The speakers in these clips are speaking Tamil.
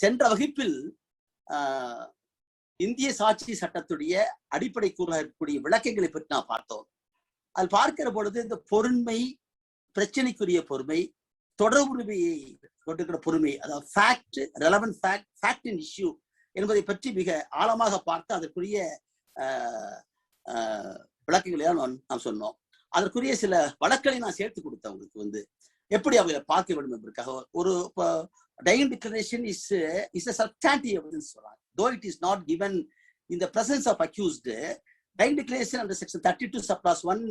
சென்ற வகுப்பில் இந்திய சாட்சி சட்டத்துடைய அடிப்படை கூறாக இருக்கக்கூடிய விளக்கங்களை பற்றி நான் பார்த்தோம். அது பார்க்கிற பொழுது இந்த பொருண்மை, பிரச்சனைக்குரிய பொறுமை, தொடர் உரிமையை கொண்டிருக்கிற பொறுமை, அதாவது fact, relevant fact, fact in issue என்பதை பற்றி மிக ஆழமாக பார்த்து அதற்குரிய விளக்கங்களை நாம் சொன்னோம். அதற்குரிய சில வழக்களை நான் சேர்த்து கொடுத்தேன் உங்களுக்கு எப்படி அவங்களை பார்க்க வேண்டும் என்பதற்காக. ஒரு dying declaration is a substantive evidence சொல்றாங்க. Though it is not given in the presence of accused, dying declaration under section 32 subclause 1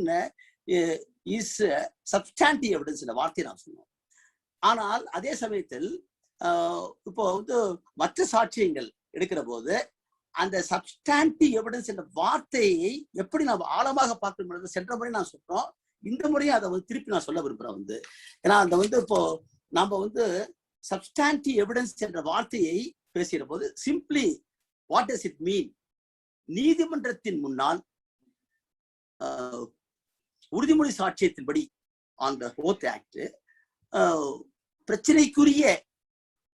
is substantive evidence என்ற வார்த்தையை நாம் சொன்னோம். ஆனால் அதே சமயத்தில் இப்போ மற்ற சாட்சியங்கள் எடுக்கிற போது அந்த சப்ஸ்டாண்டிவ் எவிடன்ஸ் என்ற வார்த்தையை எப்படி நாம் ஆழமாக பார்க்கணும் சென்ற முறை நான் சொல்றோம். இந்த முறையும் அதை திருப்பி நான் சொல்ல விரும்புறேன். ஏன்னா அந்த இப்போ நாம சப்ஸ்டாண்டிவ் எவிடன்ஸ் என்ற வார்த்தையை பேசுகிற போது simply what does it mean? நீதிமன்றத்தின் முன்னால் உறுதிமொழி சாட்சியத்தின்படி ஆன் த ஓத் ஆக்ட் பிரச்சனைக்குரிய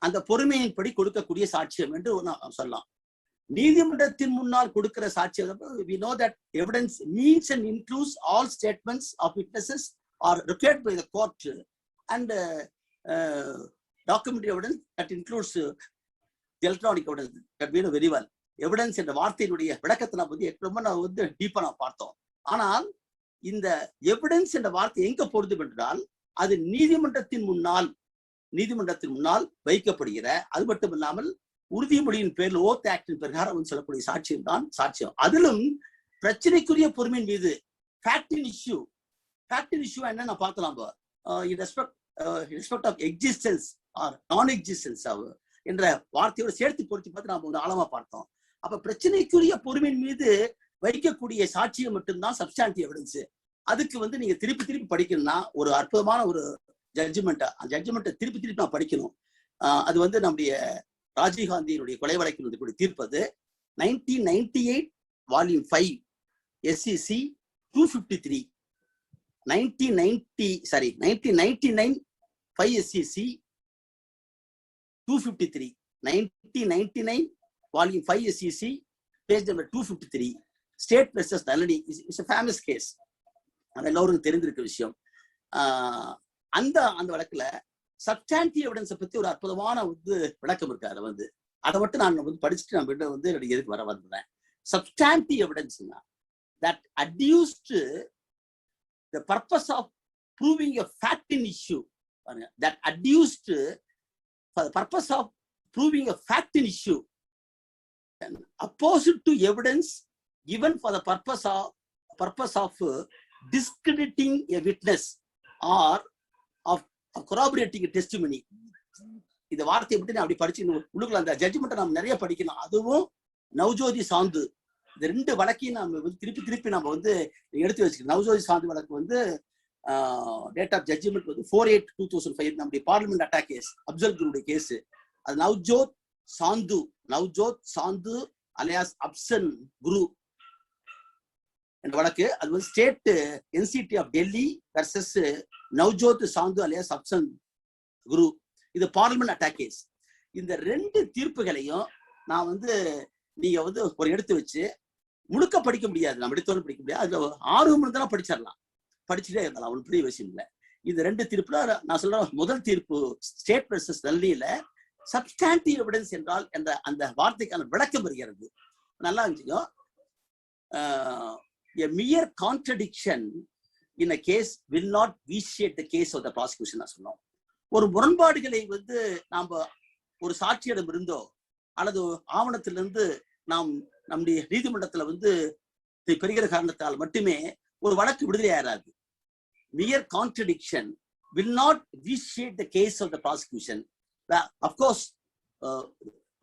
அந்த பொறுமையின்படி கொடுக்கக்கூடிய சாட்சியம் என்று சொல்லலாம். நீதிமன்றத்தின் முன்னால் கொடுக்கிற சாட்சியம் we know that evidence means and includes all statements of witnesses are required by the court and documentary evidence that includes the electronic evidence that we know very well. Evidence என்ற வார்த்தையினுடைய விளக்கத்தை நான் டீப்பா நான் பார்த்தோம். ஆனால் இந்த எவிடன்ஸ் என்ற வார்த்தை எங்க பொருந்தும் என்றால் அது நீதிமன்றத்தின் முன்னால் வைக்கப்படுகிற, அது மட்டும் இல்லாமல் உறுதிமொழியின் பேரில் ஓத் ஆக்டின் பிரகாரம் சொல்லக்கூடிய சாட்சியம் தான் சாட்சியம். அதிலும் பிரச்சனைக்குரிய பொறுமையின் மீது ஃபேக்ட் இன் இஷ்யூ என்ன நான் பார்த்தலாம். ரெஸ்பெக்ட் ஆஃப் எக்ஸிஸ்டன்ஸ் ஆர் நான் எக்ஸிஸ்டன்ஸ் என்ற வார்த்தையோடு சேர்த்து பொருத்தி பார்த்து நாம ஆழமா பார்த்தோம். அப்ப பிரச்சனைக்குரிய பொறுமையின் மீது வைக்கக்கூடிய சாட்சியம் மட்டும்தான் சப்ஸ்டாண்டிவ் எவிடன்ஸ். அதுக்கு நீங்க திருப்பி படிக்கணும்னா ஒரு அற்புதமான ஒரு ஜட்ஜ்மெண்ட்டை திருப்பி நான் படிக்கணும். அது நம்முடைய ராஜீவ்காந்தியினுடைய கொலை வழக்கில் தீர்ப்பது 1998 volume 5 SCC 253, 1999 5 SCC 253, 1999 volume 5 SCC page number 253, state versus Nalini. It's a famous case. அது எல்லோருக்கும் தெரிந்திருக்க விஷயம். அந்த வழக்குல சப்ஸ்டாண்டிவ் எவிடன்ஸை பத்தி ஒரு அற்புதமான விளக்கம் இருக்கு. அதை மட்டும் நான் படிச்சுட்டு நான் எதுக்கு வர வந்தேன். சப்ஸ்டாண்டிவ் எவிடன்ஸ்னா that adduced the purpose of proving a fact in issue, that adduced for the purpose of proving a fact in issue and opposite to evidence given for the purpose of discrediting a witness or of corroborating a testimony. இந்த வார்த்தையை பற்றி நான் அப்படி படிச்சு உள்ளுக்குள்ள அந்த ஜட்ஜ்மெண்ட்டை நாம் நிறைய படிக்கணும். அதுவும் நவ்ஜோதி சாந்து, இந்த ரெண்டு வழக்கையும் நம்ம திருப்பி நம்ம எடுத்து வச்சுக்கணும். நவ்ஜோதி சாந்து வழக்கு டேட் ஆஃப் ஜட்ஜ்மெண்ட் 4/8/2005 நம்முடைய பார்லிமெண்ட் அட்டாக் கேஸ், அப்சல் குருடைய கேஸ். அது நவ்ஜோத் சாந்து அலியாஸ் அப்சல் குரு என்ற வழக்கு. அது State NCT of Delhi versus Navjot Sandhu alias Afzal Guru. இது பார்லிமெண்ட் அட்டாக் கேஸ். இந்த ரெண்டு தீர்ப்புகளையும் நான் நீங்க ஒரு எடுத்து வச்சு முழுக்க படிக்க முடியாது, நம்ம எடுத்தோன்னு படிக்க முடியாது. அதுல 6 மணி நேரம் படிச்சுட்டே இருந்தாலும் அவனுக்கு பெரிய விஷயம் இல்லை. இந்த ரெண்டு தீர்ப்புல நான் சொல்றேன். முதல் தீர்ப்பு ஸ்டேட் வெர்சஸ் டெல்லியில சப்ஸ்டாண்டிவ் எவிடன்ஸ் என்றால் என்ற அந்த வார்த்தைக்கான விளக்கம் வருகிறது. நல்லா இருந்துச்சுங்க. A mere contradiction in a case will not vitiate the case of the prosecution. சொன்னோம். ஒரு முரண்பாடுகளை நாம ஒரு சாட்சியிடம் இருந்தோ அல்லது ஆவணத்திலிருந்து நாம் நம்முடைய நீதிமன்றத்துல பெறுகிற காரணத்தால் மட்டுமே ஒரு வழக்கு விடுதலை ஆகாது. Mere contradiction will not vitiate the case of the prosecution. Of course,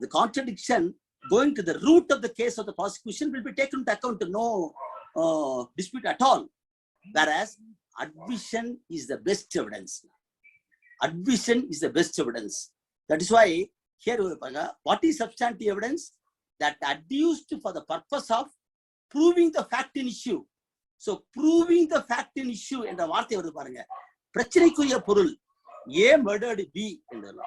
the contradiction going to the root of the case of the prosecution will be taken into account. No dispute at all. Whereas admission is the best evidence. That is why here what is substantive evidence? That adduced for the purpose of proving the fact in issue. So proving the fact in issue என்ற வார்த்தை பாருங்க. பிரச்சனைக்குரிய பொருள் A murdered B என்றால்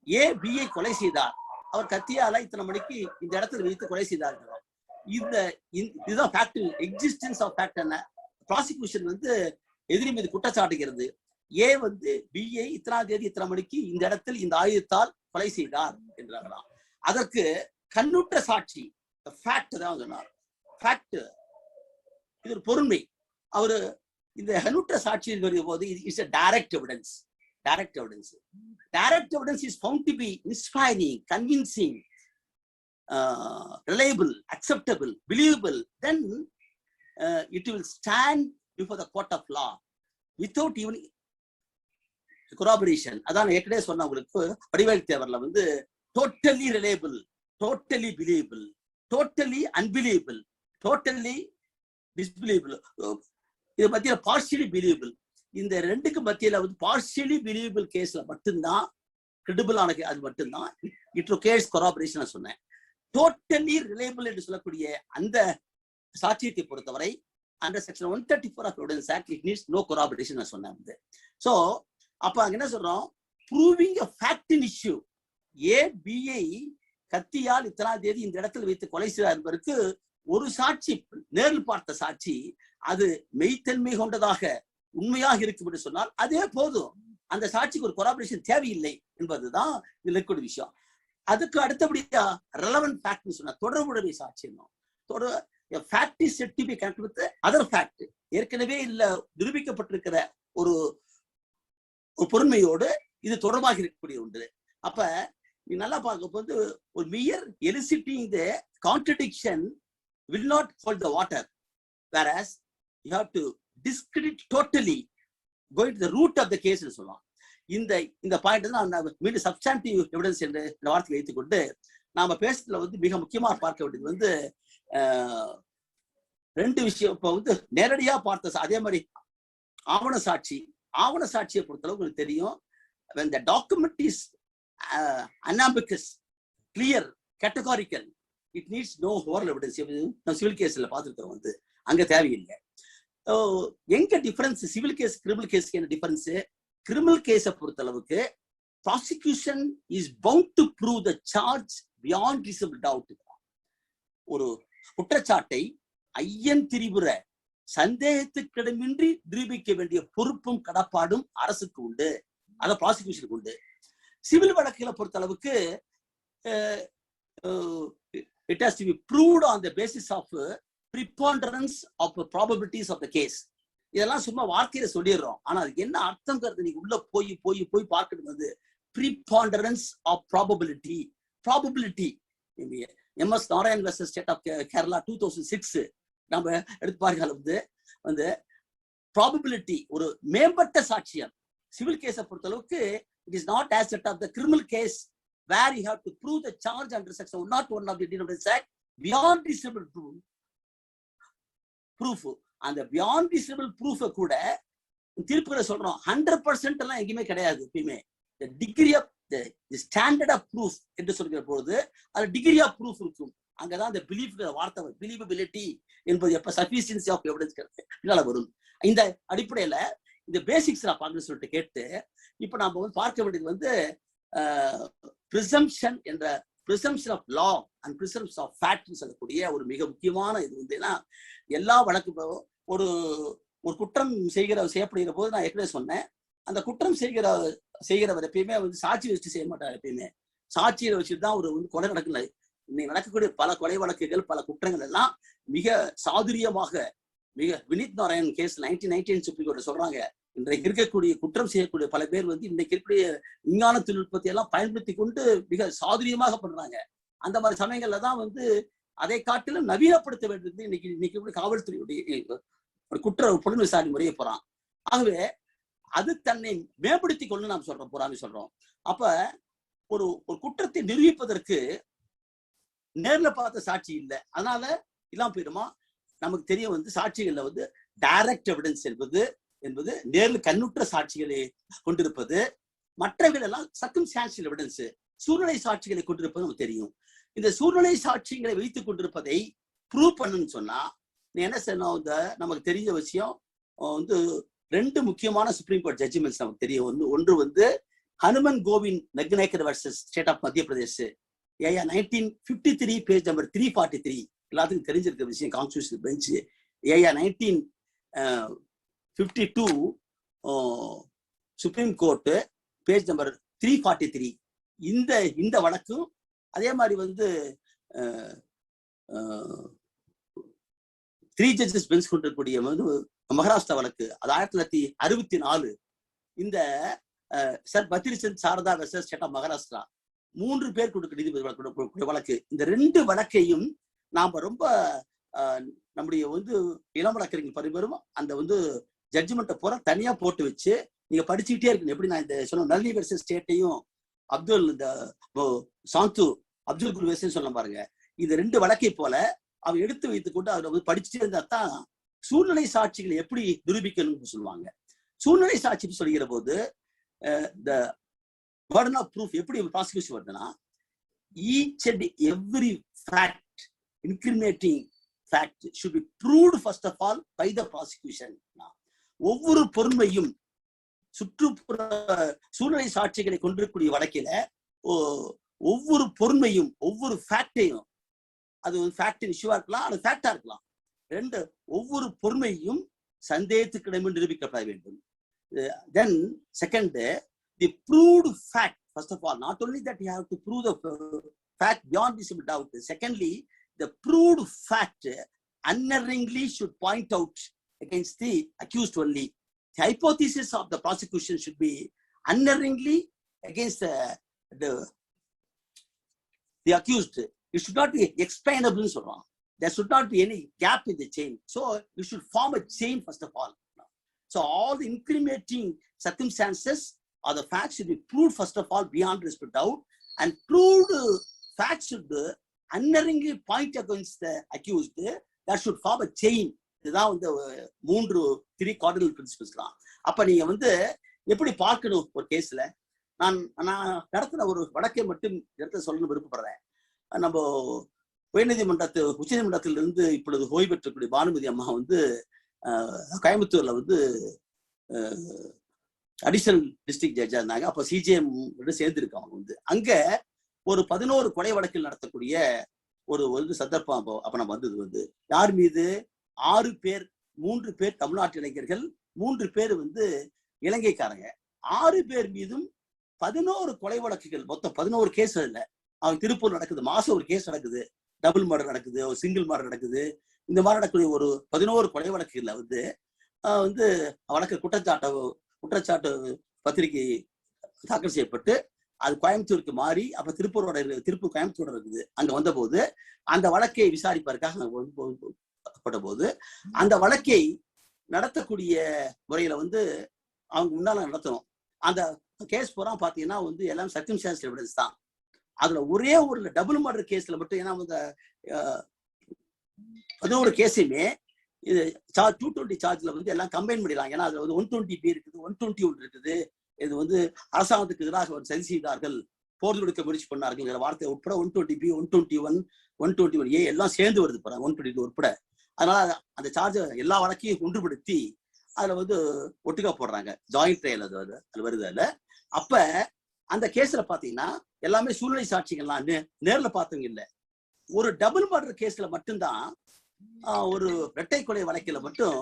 A B ஐ கொலை செய்தார். அவர் கத்தியால இத்தனை மணிக்கு இந்த இடத்துல வைத்து கொலை செய்தார்கள். இதுதான் ஃபேக்ட். எக்ஸிஸ்டன்ஸ் ஆஃப் ஃபேக்ட் என்ன? ப்ராசிக்யூஷன் வந்து எதிரி மீது குற்றச்சாட்டுகிறது. ஏ வந்து பிஏ இத்தனாம் தேதி இத்தனை மணிக்கு இந்த இடத்தில் இந்த ஆயுதத்தால் கொலை செய்தார் என்றார்களாம். அதற்கு கண்ணுற்ற சாட்சி ஃபேக்ட் தான் சொன்னார். ஃபேக்ட் இது ஒரு பொருண்மை. அவரு இந்த கண்ணுற்ற சாட்சி வருகிற போது it's a direct evidence. Direct evidence. Direct evidence is found to be inspiring, convincing, reliable, acceptable, believable. Then it will stand before the court of law without even corroboration. அதான் ஏற்கனவே சொன்ன உங்களுக்கு வடிவேல் தேவர்ல வந்து totally reliable, totally believable, totally unbelievable, totally disbelievable. இது மத்தியில பார்ஷியலி பிலீவபிள். இந்த ரெண்டுக்கு மத்தியில வந்து பார்ஷியலி பிலீவபிள் கேஸ்ல மட்டும்தான் கிரெடிபிள் ஆன அது மட்டும்தான் இட் ரிக்வயர்ஸ் கொராபரேஷன் சொன்னேன். டோட்டலி ரிலையபிள் என்று சொல்லக்கூடிய அந்த சாட்சியத்தை பொறுத்தவரை under section 134 of evidence act it needs no corroboration சொன்னேன் வந்து. ஸோ அப்ப அங்க என்ன சொல்றோம்? Proving a fact in issue. A B கத்தியால் இத்தனாம் தேதி இந்த இடத்துல வைத்து கொலை செய்தார் என்பதற்கு ஒரு சாட்சி, நேரில் பார்த்த சாட்சி, அது மெய்த்தன்மை கொண்டதாக உண்மையாக இருக்கும் என்று சொன்னால் அதே போதும். அந்த சாட்சிக்கு ஒரு கொராபரேஷன் தேவையில்லை என்பதுதான் இதுல இருக்கக்கூடிய விஷயம். அதுக்கு அடுத்தபடியா ரெலவென்ட் ஃபேக்ட் சொன்னா தொடர்புடைய சாட்சி. Fact is set to be connected with other fact. ஏற்கனவே இல்ல நிரூபிக்கப்பட்டிருக்கிற ஒரு பொருண்மையோடு இது தொடர்பாக இருக்கக்கூடிய ஒன்று. அப்ப நீ நல்லா பார்க்க போது ஒரு mere eliciting the contradiction will not hold the water, whereas you have to discredit totally, going to the root of the case னு சொல்லலாம். இந்த பாயிண்ட் தான் நான் மீண்டும் சப்ஸ்டான்டிவ் எவிடன்ஸ் என்ற இந்த வார்த்தையை வைத்துக் கொண்டு நாம பேசுறதுல வந்து மிக முக்கியமாக பார்க்க வேண்டியது வந்து ரெண்டு விஷயம். இப்போ வந்து நேரடியா பார்த்த அதே மாதிரி ஆவண சாட்சியை பொறுத்தளவு உங்களுக்கு தெரியும். when the document is unambiguous, clear, categorical, it needs no oral evidence. நம்ம சிவில் கேஸ்ல பார்த்துருக்கோம் வந்து அங்க தேவையில்லை. எங்க டிஃபரன்ஸ் சிவில் கேஸ் கிரிமினல் கேஸ்க்கு என்ன டிஃபரன்ஸ்? கிரிமினல் கேஸை பொறுத்த அளவுக்கு prosecution is bound to prove the charge beyond reasonable doubt. ஒரு குற்றச்சாட்டை ஐயன் திரிபுர சந்தேகத்துக்கிடமின்றி நிரூபிக்க வேண்டிய பொறுப்பும் கடப்பாடும் அரசுக்கு உண்டு, அத ப்ராசிக்யூஷனுக்கு உண்டு. சிவில் வழக்குகளை பொறுத்த அளவுக்கு it has to be proved on the basis of preponderance of probabilities of the case. இதெல்லாம் சும்மா வார்த்தையில சொல்லிடுறோம். ஆனா அதுக்கு என்ன அர்த்தம் கருத்து நீங்க உள்ள போய் பார்க்கறது வந்து preponderance of probability. MS Narayan versus state of Kerala 2006 நம்ம எடுத்து பார்க்கல வந்து ப்ராபபிலிட்டி ஒரு மேம்பட்ட சாட்சியம். சிவில் கேஸை பொறுத்த அளவுக்கு it is not as that of the criminal case where you have to prove the charge under section 101 of the Indian Penal Act beyond reasonable proof. அந்த beyond reasonable proof கூட தீர்ப்புகளை சொல்றோம் 100% எல்லாம் எங்கேயுமே கிடையாது. எப்பயுமே the degree of the standard of proof என்று சொல்கிற பொழுது அது degree of proof இருக்கும். அங்கதான் அந்த பிலீஃப் வார்த்தை பிலீவபிலிட்டி என்பது எப்ப சஃபிஷியன்சி ஆஃப் எவிடன்ஸ் பின்னால வரும். இந்த அடிப்படையில இந்த பேசிக்ஸ் நான் பார்க்கணும்னு சொல்லிட்டு கேட்டு இப்ப நாம வந்து பார்க்க வேண்டியது வந்து presumption என்ற presumption of law and presumption of fact சொல்லக்கூடிய ஒரு மிக முக்கியமான இது வந்து எல்லா வழக்கு ஒரு குற்றம் செய்யப்படுகிற போது நான் ஏற்கனவே சொன்னேன். அந்த குற்றம் செய்கிறவர் எப்பயுமே வந்து சாட்சி வச்சுட்டு செய்ய மாட்டார். எப்பயுமே சாட்சியை வச்சுட்டு தான் ஒரு கொலை நடக்கல. இன்னைக்கு நடக்கக்கூடிய பல கொலை வழக்குகள் பல குற்றங்கள் எல்லாம் மிக சாதுரியமாக மிக Vineet Narayan case 1919 Supreme Court சொல்றாங்க. இன்றைக்கு இருக்கக்கூடிய குற்றம் செய்யக்கூடிய பல பேர் வந்து இன்னைக்கு இருக்கக்கூடிய விஞ்ஞான தொழில்நுட்பத்தை எல்லாம் பயன்படுத்தி கொண்டு மிக சாதுரியமாக பண்றாங்க. அந்த மாதிரி சமயங்கள்ல தான் வந்து அதை காட்டிலும் நவீனப்படுத்த வேண்டியது இன்னைக்கு காவல்துறையுடைய ஒரு குற்ற புலன் விசாரணை முறையை போறான். ஆகவே அது தன்னை மேம்படுத்தி கொண்டு நாம் சொல்றோம், புறாமி சொல்றோம். அப்ப ஒரு குற்றத்தை நிரூபிப்பதற்கு நேர்ல பார்த்த சாட்சி இல்லை, அதனால இல்லாம போயிடுமா? நமக்கு தெரியும் வந்து சாட்சிகள்ல வந்து டைரக்ட் எவிடன்ஸ் என்பது நேரில் கண்ணுற்ற சாட்சிகளை கொண்டிருப்பது. மற்றவர்கள் எல்லாம் சர்க்கம்ஸ்டான்ஷியல் எவிடன்ஸ் சூழ்நிலை சாட்சிகளை கொண்டிருப்பது நமக்கு தெரியும். இந்த சூழ்நிலை சாட்சிகளை வைத்துக் கொண்டிருப்பதை ப்ரூவ் பண்ணணும்னு சொன்னா நீ என்ன செய்யணும்? நமக்கு தெரிஞ்ச விஷயம் வந்து ரெண்டு முக்கியமான சுப்ரீம் கோர்ட் ஜட்ஜ்மெண்ட்ஸ் நமக்கு தெரியும். ஒன்று வந்து Hanuman Govind Nargundkar versus State of Madhya Pradesh ஏயா 1953 பேஜ் நம்பர் 343 எல்லாத்துக்கும் தெரிஞ்சிருக்க விஷயம். கான்ஸ்டிடியூஷன் பெஞ்ச் ஏயா 1952 சுப்ரீம் கோர்ட் பேஜ் நம்பர் 343. இந்த வழக்கும் அதே மாதிரி வந்து 3 ஜட்ஜஸ் பெஞ்ச் கொண்டிருக்கக்கூடிய வந்து மகாராஷ்டிரா வழக்கு, அது 1964. இந்த Sharad Birdhichand Sarda versus state of Maharashtra 3 பேர் கொடுக்க நீதிபதி வழக்கு. இந்த 2 வழக்கையும் நாம ரொம்ப நம்முடைய வந்து இளம் வழக்கறிஞர் பரிபெரும் அந்த வந்து ஜட்ஜ்மெண்ட்டை பூரா தனியா போட்டு வச்சு நீங்க படிச்சுக்கிட்டே இருக்கணும். எப்படி நான் இந்த சொன்ன நளினி வெர்சஸ் ஸ்டேட்டையும் இந்த சாந்து அப்துல் குரு வெர்சஸ் சொன்ன பாருங்க, இந்த 2 வழக்கை போல அவன் எடுத்து வைத்துக் கொண்டு அதுல வந்து படிச்சுட்டே இருந்தா தான் சூழ்நிலை சாட்சிகளை எப்படி நிரூபிக்கணும்னு சொல்லுவாங்க. சூழ்நிலை சாட்சி சொல்கிற போது the burden of proof எப்படி ப்ராசிக்யூஷன் வருதுன்னா, each and every fact, incriminating fact should be proved first of all by the prosecution. ஒவ்வொரு பொறுமையும் சுற்றுப்புற சூழ்நிலை சாட்சிகளை கொண்டிருக்கக்கூடிய வழக்கில ஒவ்வொரு பொறுமையும் ஒவ்வொரு ஃபேக்டையும், அது ஒரு ஃபேக்ட் இஷ்யூவா இருக்கலாம், அது ஃபேக்டா இருக்கலாம், ஒவ்வொரு பொறுமையும் சந்தேகத்துக்கிடமே நிரூபிக்கப்பட வேண்டும். Then second, the proved fact, first of all, not only that you have to prove the fact beyond reasonable doubt. Secondly, the proved fact unerringly should point out against the accused only. The hypothesis of the prosecution should be unerringly against the accused. It should not be explainable. There should not be any gap in the chain. So you should form a chain first of all. So all the incriminating circumstances or the facts should be proved first of all beyond reasonable doubt, and proved facts should unerringly point against the accused. That should form a chain. இதுதான் வந்து 3 cardinal principles தான். அப்ப நீங்க வந்து எப்படி பார்க்கணும் ஒரு கேஸ்ல? நான் நடத்தின ஒரு வழக்கை மட்டும் எடுத்து சொல்லணும்னு விருப்பப்படுறேன். நம்ம உச்சநீதிமன்றத்திலிருந்து இப்பொழுது ஓய்வு பெற்றக்கூடிய பானுமதி அம்மா வந்து கோயம்புத்தூர்ல வந்து அடிஷனல் டிஸ்ட்ரிக்ட் ஜட்ஜா இருந்தாங்க. அப்ப சிஜிஎம் சேர்ந்திருக்காங்க. வந்து அங்க ஒரு 11 கொலை வழக்கில் நடத்தக்கூடிய ஒரு சந்தர்ப்பம் அப்ப நம்ம வந்தது வந்து யார் மீது 6 பேர், 3 பேர் தமிழ்நாட்டு இளைஞர்கள், 3 பேர் வந்து இலங்கைக்காரங்க. 6 பேர் மீதும் 11 கொலை வழக்குகள், மொத்தம் 11 கேஸ். இல்ல அவங்க திருப்பூர் நடக்குது, மாசம் ஒரு கேஸ் நடக்குது, டபுள் மர்டர் நடக்குது, ஒரு சிங்கிள் மர்டர் நடக்குது. இந்த மாதிரி நடக்கக்கூடிய ஒரு 11 கொலை வழக்குகள்ல வந்து வழக்கு குற்றச்சாட்டு பத்திரிகை தாக்கல் செய்யப்பட்டு அது கோயம்புத்தூருக்கு மாறி அப்ப திருப்பூர் கோயம்புத்தூர் இருக்குது. அங்க வந்த போது அந்த வழக்கை விசாரிப்பதற்காக போது அந்த வழக்கை நடத்தக்கூடிய முறையில வந்து அவங்க முன்னால நடத்தணும். அந்த கேஸ் பூரா பாத்தீங்கன்னா வந்து எல்லாம் சர்க்கம்ஸ்டான்ஸ் எவிடன்ஸ் தான். அதுல ஒரே ஒரு டபுள் மர்டர் கேஸ்ல மட்டும், ஏன்னா வந்து 11 கேஸையுமே இது 220 சார்ஜ்ல வந்து எல்லாம் கம்பைன் பண்ணிடலாம். ஏன்னா அதுல வந்து 120B இருக்குது, 121 இருக்குது. இது வந்து அரசாங்கத்துக்கு எதிராக சதி செய்தார்கள், போர் தொடுக்க முயற்சி பண்ணார்கள் வார்த்தை உட்பட 120B, 121, 121A எல்லாம் சேர்ந்து வருது, 122 உட்பட. அதனால அந்த சார்ஜ் எல்லா வழக்கையும் ஒன்றுபடுத்தி அதுல வந்து ஒட்டுக்கா போடுறாங்க, ஜாயிண்ட் ட்ரையல் அது வருது. அதுல அப்ப அந்த கேஸ்ல பாத்தீங்கன்னா எல்லாமே சூழ்நிலை சாட்சிகள்லாம் நேர்ல பார்த்தவங்க இல்ல. ஒரு டபுள் மர்டர் கேஸ்ல மட்டும்தான், ஒரு இரட்டை கொலை வழக்கில மட்டும்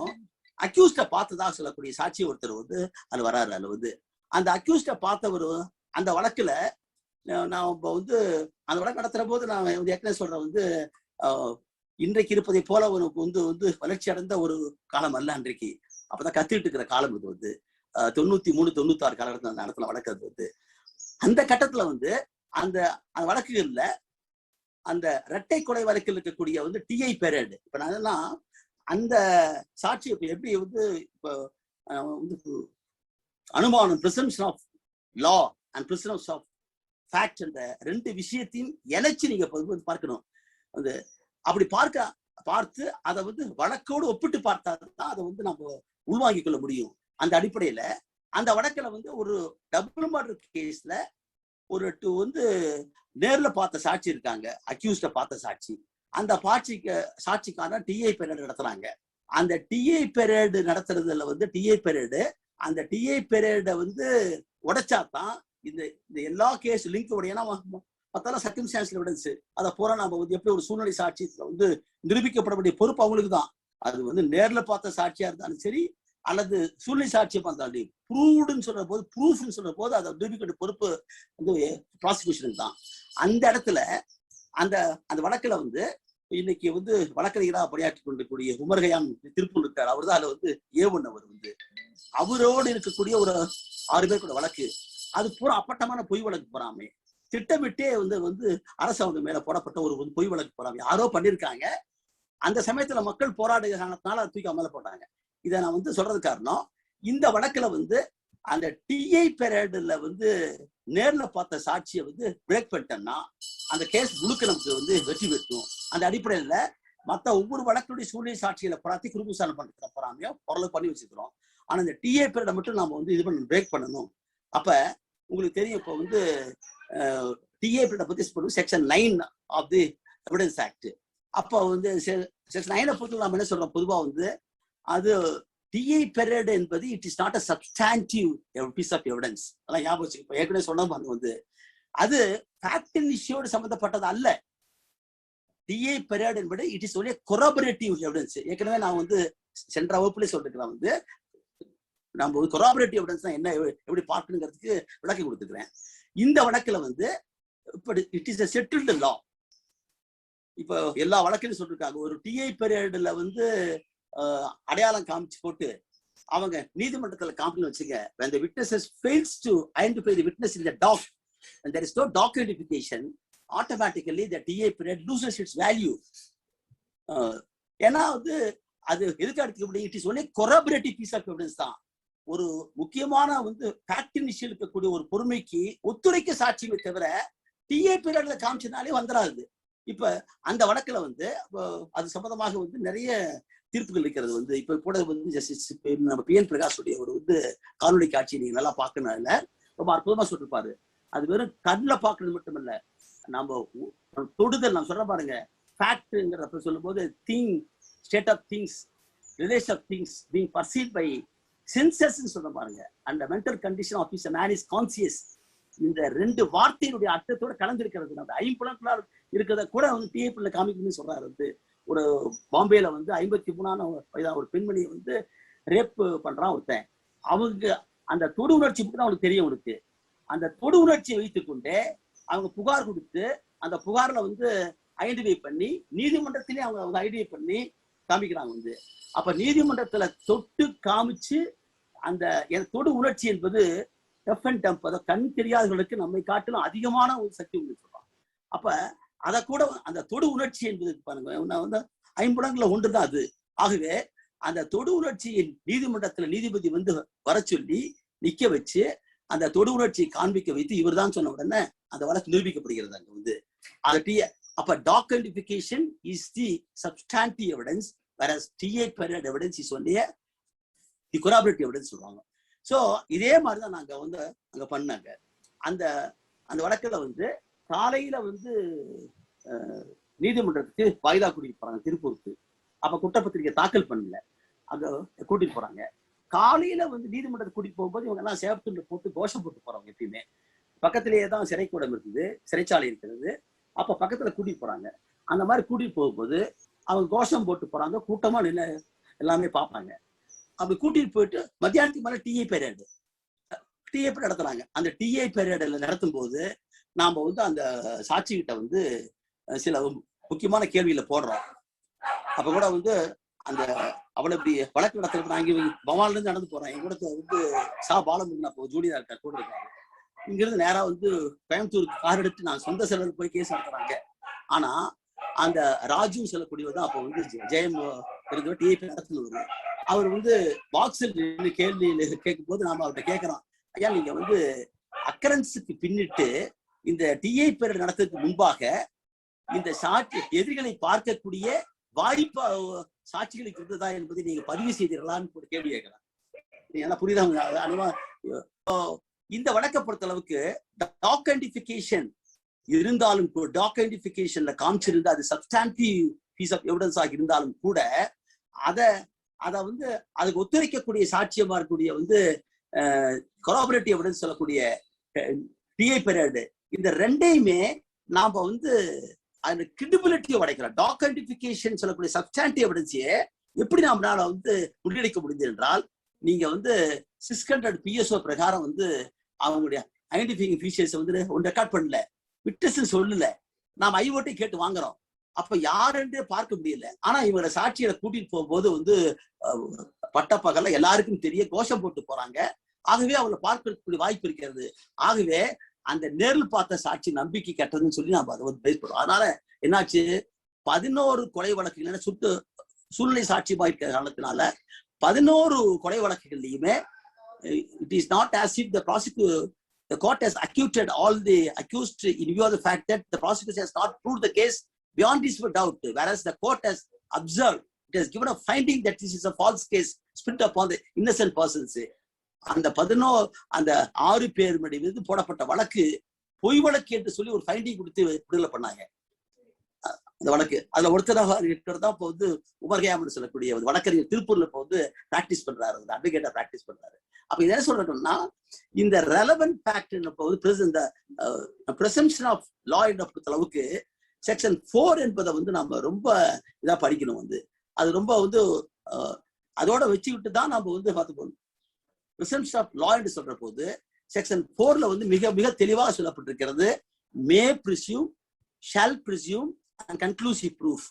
அக்யூஸ்ட பார்த்ததா சொல்லக்கூடிய சாட்சி ஒருத்தர் வந்து அது வராரு. அதுல வந்து அந்த அக்யூஸ்ட பார்த்தவர் அந்த வழக்குல நான் வந்து அந்த வழக்கு நடத்துற போது நான் ஏற்கனவே சொல்றேன் வந்து இன்றைக்கு இருப்பதை போல உனக்கு வந்து வளர்ச்சி அடைந்த ஒரு காலம் அல்ல அன்றைக்கு. அப்பதான் கத்துக்கிட்டு இருக்கிற காலம் இது வந்து 93, 96 காலகட்டத்தில் நடத்தின வழக்கு. அது வந்து அந்த கட்டத்துல வந்து அந்த வழக்குகள்ல அந்த இரட்டை கொலை வழக்கில் இருக்கக்கூடிய வந்து டிஐ பெரியட். இப்ப நான் அந்த சாட்சி எப்படி வந்து இப்போ அனுமானம், presumption of law and presumption of fact, அந்த 2 விஷயத்தையும் இணைச்சு நீங்க பார்க்கணும். அந்த அப்படி பார்த்து அதை வந்து வழக்கோடு ஒப்பிட்டு பார்த்தா தான் அதை வந்து நம்ம உள்வாங்கிக் கொள்ள முடியும். அந்த அடிப்படையில அந்த வழக்குல வந்து ஒரு டபுள் மர்டர் கேஸ்ல ஒரு வந்து நேர்ல பார்த்த சாட்சி இருக்காங்க, அக்யூஸ்ட பார்த்த சாட்சி. அந்த சாட்சிக்கான டிஐ பெரியட் நடத்துறாங்க. அந்த டிஐ பெரியட் நடத்துறதுல வந்து அந்த டிஐ பெரியட வந்து உடைச்சாதான் இந்த எல்லா கேஸ் லிங்க் உடைய. மத்தெல்லாம் சர்க்கம்ஸ்டான்ஷியல் எவிடன்ஸ். அதை பூரா நம்ம வந்து எப்படி ஒரு சூழ்நிலை சாட்சியத்துல வந்து நிரூபிக்கப்பட வேண்டிய பொறுப்பு அவங்களுக்கு தான். அது வந்து நேர்ல பார்த்த சாட்சியா இருந்தாலும் சரி, அல்லது சூழ்நிலை சாட்சியை பார்த்தாலும் ப்ரூவ்டுன்னு சொல்ற போது, ப்ரூஃப்னு சொல்ற போது அதை நிரூபிக்க வேண்டிய பொறுப்பு வந்து ப்ராசிக்யூஷனுக்கு தான். அந்த இடத்துல அந்த அந்த வழக்குல வந்து இன்னைக்கு வந்து வழக்கறிஞராக பணியாற்றி கொண்டிருக்கக்கூடிய உமர் கயாம் திருப்பூர் இருக்கார். அவர் தான் அதுல வந்து A1. அவர் வந்து அவரோடு இருக்கக்கூடிய ஒரு 6 பேர் கூட வழக்கு. அது பூரா அப்பட்டமான பொய் வழக்கு போறாமே, திட்டமிட்டே வந்து அரசு அவங்க மேல போடப்பட்ட ஒரு பொய் வழக்கு போறாமே, யாரோ பண்ணிருக்காங்க. அந்த சமயத்துல மக்கள் போராடுகிற காரணத்தினால தூக்கி மேல போட்டாங்க. இதை நான் வந்து சொல்றது காரணம், இந்த வழக்குல வந்து அந்த டிஐ பெரியட்ல வந்து நேர்ல பார்த்த சாட்சியை வந்து பிரேக் பண்ணிட்டோம்னா அந்த கேஸ் முழுக்க நமக்கு வந்து வெற்றி பெற்றும். அந்த அடிப்படையில மற்ற ஒவ்வொரு வழக்குடைய சூழ்நிலை சாட்சிகளை பார்த்து குறுக்கு விசாரணை பண்ணிக்கிற போறாமையோ ஓரளவு பண்ணி வச்சுக்கிறோம். ஆனா இந்த டிஐ பெரியடை மட்டும் நம்ம வந்து இது பண்ண பிரேக் பண்ணணும். அப்ப உங்களுக்கு தெரியும், இப்போ வந்து டிஐ பெரியடை பத்தி சொல்லுவோம் section 9 of the Evidence Act. அப்போ வந்து செக்ஷன் 9 பொறுத்து நம்ம என்ன சொல்றோம், பொதுவா வந்து அது டிஐ பெரியட் என்பது it is not a substantive piece of evidence. அதெல்லாம் ஞாபகம் வச்சுக்கோ. ஏற்கனவே சொன்னது வந்து அது ஃபேக்ட் இஷ்யூவோடு சம்பந்தப்பட்டது அல்ல. டிஐ பெரியட் என்பது it is only corroborative evidence. ஏற்கனவே நான் வந்து சென்ற வகுப்புல சொல்லிருக்கிறேன், வந்து நம்ம ஒரு கொராபரேட்டிவ் எவிடன்ஸ் என்ன எப்படி பார்க்கணுங்கிறதுக்கு விளக்கி கொடுத்துக்கிறேன். இந்த வழக்குல வந்து இப்ப it is a settled law. இப்போ எல்லா வழக்கிலும் சொல்லிருக்காங்க, ஒரு டிஐ பெரியட்ல வந்து அடையாளம் காமிச்சு போட்டு அவங்க நீதிமன்றத்துல காமிக்கணும் வச்சுங்க. when the witnesses fails to identify the witness in the doc and there is no doc identification, automatically the DA period loses its value. ஏன்னா வந்து அது எதுக்கு எடுத்துக்க, it is only corroborative piece of evidence தான். ஒரு முக்கியமான வந்து ஃபேக்ட் இனிஷியல் இருக்கக்கூடிய ஒரு பொறுமைக்கு ஒத்துழைக்க சாட்சியை தவிர டிஏ பீரியட்ல காமிச்சதுனாலே வந்துடாது. இப்ப அந்த வழக்குல வந்து அது சம்பந்தமாக வந்து நிறைய தீர்ப்புகள் இருக்கிறது. வந்து இப்ப கூட வந்து ஜஸ்டிஸ் நம்ம PN பிரகாஷுடைய ஒரு வந்து காணொலி காட்சி நீங்க நல்லா பார்க்கறதுனால ரொம்ப அற்புதமா சொல்லிருப்பாரு. அது வெறும் கண்ணில் பார்க்கறது மட்டும் இல்ல, நம்ம தொடுதல். நான் சொல்ற பாருங்க, ஃபேக்ட்ங்கிறப்ப சொல்லும் போது thing, state of things, relation of things being perceived by senses சொல்ற பாருங்க. அந்த mental condition of is man is conscious. இந்த 2 வார்த்தையினுடைய அர்த்தத்தோட கலந்துருக்கிறது. நம்ம ஐம்புலன்களால் இருக்கிறத கூட வந்து டிஏபில காமிக்கணும்னு சொல்றாரு. வந்து ஒரு பாம்பேல வந்து 53 வயதான ஒரு பெண்மணியை வந்து ரேப் பண்றான் ஒருத்தன். அவங்க அந்த தொடு உணர்ச்சி மட்டும் தான் அவனுக்கு தெரியும். அவனுக்கு அந்த தொடு உணர்ச்சியை வைத்துக் கொண்டே அவங்க புகார் கொடுத்து அந்த புகார்ல வந்து ஐடென்டிஃபை பண்ணி நீதிமன்றத்திலே அவங்க ஐடென்டிஃபை பண்ணி காமிக்கிறாங்க. வந்து அப்ப நீதிமன்றத்துல தொட்டு காமிச்சு அந்த தொடு உணர்ச்ி என்பது கண் தெரியாதவர்களுக்கு நம்மை காட்டிலும் அதிகமான ஒரு சக்தி உண்டு சொல்றாங்க. அப்ப அதை கூட அந்த தொடு உணர்ச்சி என்பது பாருங்க வந்து ஐம்புலன்கள்ல ஒன்றுதான் அது. ஆகவே அந்த தொடு உணர்ச்சியின் நீதிமன்றத்துல நீதிபதி வந்து வர சொல்லி நிக்க வச்சு அந்த தொடு உணர்ச்சியை காண்பிக்க வைத்து இவர் தான் சொன்ன உடனே அந்த வழக்கு நிரூபிக்கப்படுகிறது. அங்க வந்து அப்ப dock identification is the substantive evidence, whereas TI parade evidence is only the corroborative evidence சொல்றாங்க. சோ இதே மாதிரிதான் நாங்க வந்து அங்க பண்ணாங்க. அந்த அந்த வழக்குல வந்து காலையில வந்து நீதிமன்றத்துக்கு வாய்தா கூட்டிட்டு போறாங்க திருப்பூருக்கு. அப்ப குற்றப்பத்திரிகை தாக்கல் பண்ணல, அங்க கூட்டிட்டு போறாங்க. காலையில வந்து நீதிமன்றத்துக்கு கூட்டிட்டு போகும்போது இவங்க எல்லாம் சேவத்துள்ள போட்டு கோஷம் போட்டு போறாங்க. எப்பயுமே பக்கத்திலேயே தான் சிறைக்கூடம் இருக்குது, சிறைச்சாலை இருக்கிறது. அப்ப பக்கத்துல கூட்டிட்டு போறாங்க. அந்த மாதிரி கூட்டிட்டு போகும்போது அவங்க கோஷம் போட்டு போறாங்க, கூட்டமா நின்று எல்லாமே பார்ப்பாங்க. அப்படி கூட்டிட்டு போயிட்டு மத்தியானத்துக்கு மேல டிஏ பெரியட் நடத்துறாங்க. அந்த டிஏ பெரியட்ல நடத்தும் போது நாம வந்து அந்த சாட்சி கிட்ட வந்து சில முக்கியமான கேள்வியில போடுறோம். அப்ப கூட வந்து அந்த அவளை இப்படி வழக்கு நடத்துறது, நான் இங்க பவான்ல இருந்து நடந்து போறேன். என் கூட வந்து பாலமுருகன் அப்போ ஜூனியர் இருக்கார் கூட இருக்காங்க. இங்க இருந்து நேரா வந்து கோயம்புத்தூருக்கு கார் எடுத்து நான் சொந்த செலவில் போய் கேஸ் நடத்துறாங்க. ஆனா அந்த ராஜு சொல்லக்கூடியவர் தான் அப்போ வந்து ஜெயம் இருந்த டிஏபி நடத்துனவர். அவர் வந்து பாக்ஸில் நின்று கேள்வி கேட்கும் போது நாம அவர்கிட்ட கேட்கிறோம், ஐயா நீங்க வந்து அக்கரன்ஸுக்கு பின்னிட்டு இந்த டிஏ பெரியட் நடத்துறதுக்கு முன்பாக இந்த சாட்சி எதிரிகளை பார்க்கக்கூடிய வாய்ப்பு சாட்சிகளுக்கு இருந்ததா என்பதை நீங்க பதிவு செய்தீர்களான்னு ஒரு கேள்வி கேட்கலாம். நீங்க புரியுதா? இந்த வழக்கை பொறுத்த அளவுக்கு டாக் ஐடென்டிஃபிகேஷன் இருந்தாலும் டாக் ஐடென்டிஃபிகேஷன்ல காமிச்சிருந்தா அது சப்ஸ்டான்டிவ் பீஸ் ஆஃப் எவிடன்ஸ் ஆகி இருந்தாலும் கூட அதை வந்து அதுக்கு ஒத்துழைக்கக்கூடிய சாட்சியமா இருக்கக்கூடிய வந்து கொராபரேட்டிவ் எவிடன்ஸ் சொல்லக்கூடிய டிஏ பெரியட், இந்த ரெண்டையுமே நாம வந்து அந்த கிரெடிபிலிட்டியை உடைக்கிறோம். டாக்குமெண்டிஃபிகேஷன் சொல்லக்கூடிய சப்ஸ்டாண்டிவ் எவிடன்ஸையே எப்படி நம்மளால வந்து முறியடிக்க முடியுது என்றால், நீங்க வந்து 600 PSO பிரகாரம் வந்து அவங்களுடைய ஐடென்டிஃபையிங் ஃபீச்சர்ஸ் வந்து ஒன்று ரெக்கார்ட் பண்ணல, விட்னஸ் சொல்லல, நாம் ஐஓட்டி கேட்டு வாங்குறோம். அப்ப யாருன்றே பார்க்க முடியல. ஆனா இவங்களை சாட்சிகளை கூட்டிட்டு போகும்போது வந்து பட்டப்பகல எல்லாருக்கும் தெரிய கோஷம் போட்டு போறாங்க. ஆகவே அவங்களை பார்க்கக்கூடிய வாய்ப்பு இருக்கிறது. ஆகவே அந்த நேரில் பார்த்த சாட்சி நம்பிக்கை கெட்டதுன்னு சொல்லி நம்ம அதை வந்து பேஸ் பண்ணுவோம். அதனால என்னாச்சு, 11 கொலை வழக்குகள் சுட்டு சூழ்நிலை சாட்சியமா இருக்கிற காரணத்தினால 11 கொலை வழக்குகள்லையுமே it is not as if the court has acquitted all the accused in view of the fact that the prosecution has not proved the case beyond reasonable doubt, whereas the court has observed, it has given a finding that this is a false case split upon the innocent persons. அந்த 6 பேர் மீது போடப்பட்ட வழக்கு பொய் வழக்கு என்று சொல்லி ஒரு ஃபைண்டிங் கொடுத்து விடுதலை பண்ணாங்க. அந்த வழக்கு அதுல ஒருத்தராக இருக்கிறதா இப்போ வந்து உமர் கயாம்னு சொல்லக்கூடிய வழக்கறிஞர் திருப்பூர்ல இப்போ வந்து பிராக்டிஸ் பண்றாரு, அட்வொகேட்டா பிராக்டிஸ் பண்றாரு. அப்ப இதை சொல்றோம்னா, இந்த ரெலவென்ட் ஃபேக்ட் இந்த பிரசம்ப்ஷன் ஆஃப் லா என்ற பொறுத்த அளவுக்கு செக்ஷன் 4 என்பதை வந்து நம்ம ரொம்ப இதா படிக்கணும். வந்து அது ரொம்ப வந்து அதோட வச்சுக்கிட்டு தான் நம்ம வந்து பார்த்துக்கணும். பிரசம்ப்ஷன் ஆஃப் லா என்று சொல்ற போது செக்ஷன் 4ல வந்து மிக மிக தெளிவாக சொல்லப்பட்டிருக்கிறது, மே presume, shawl presume and conclusive proof.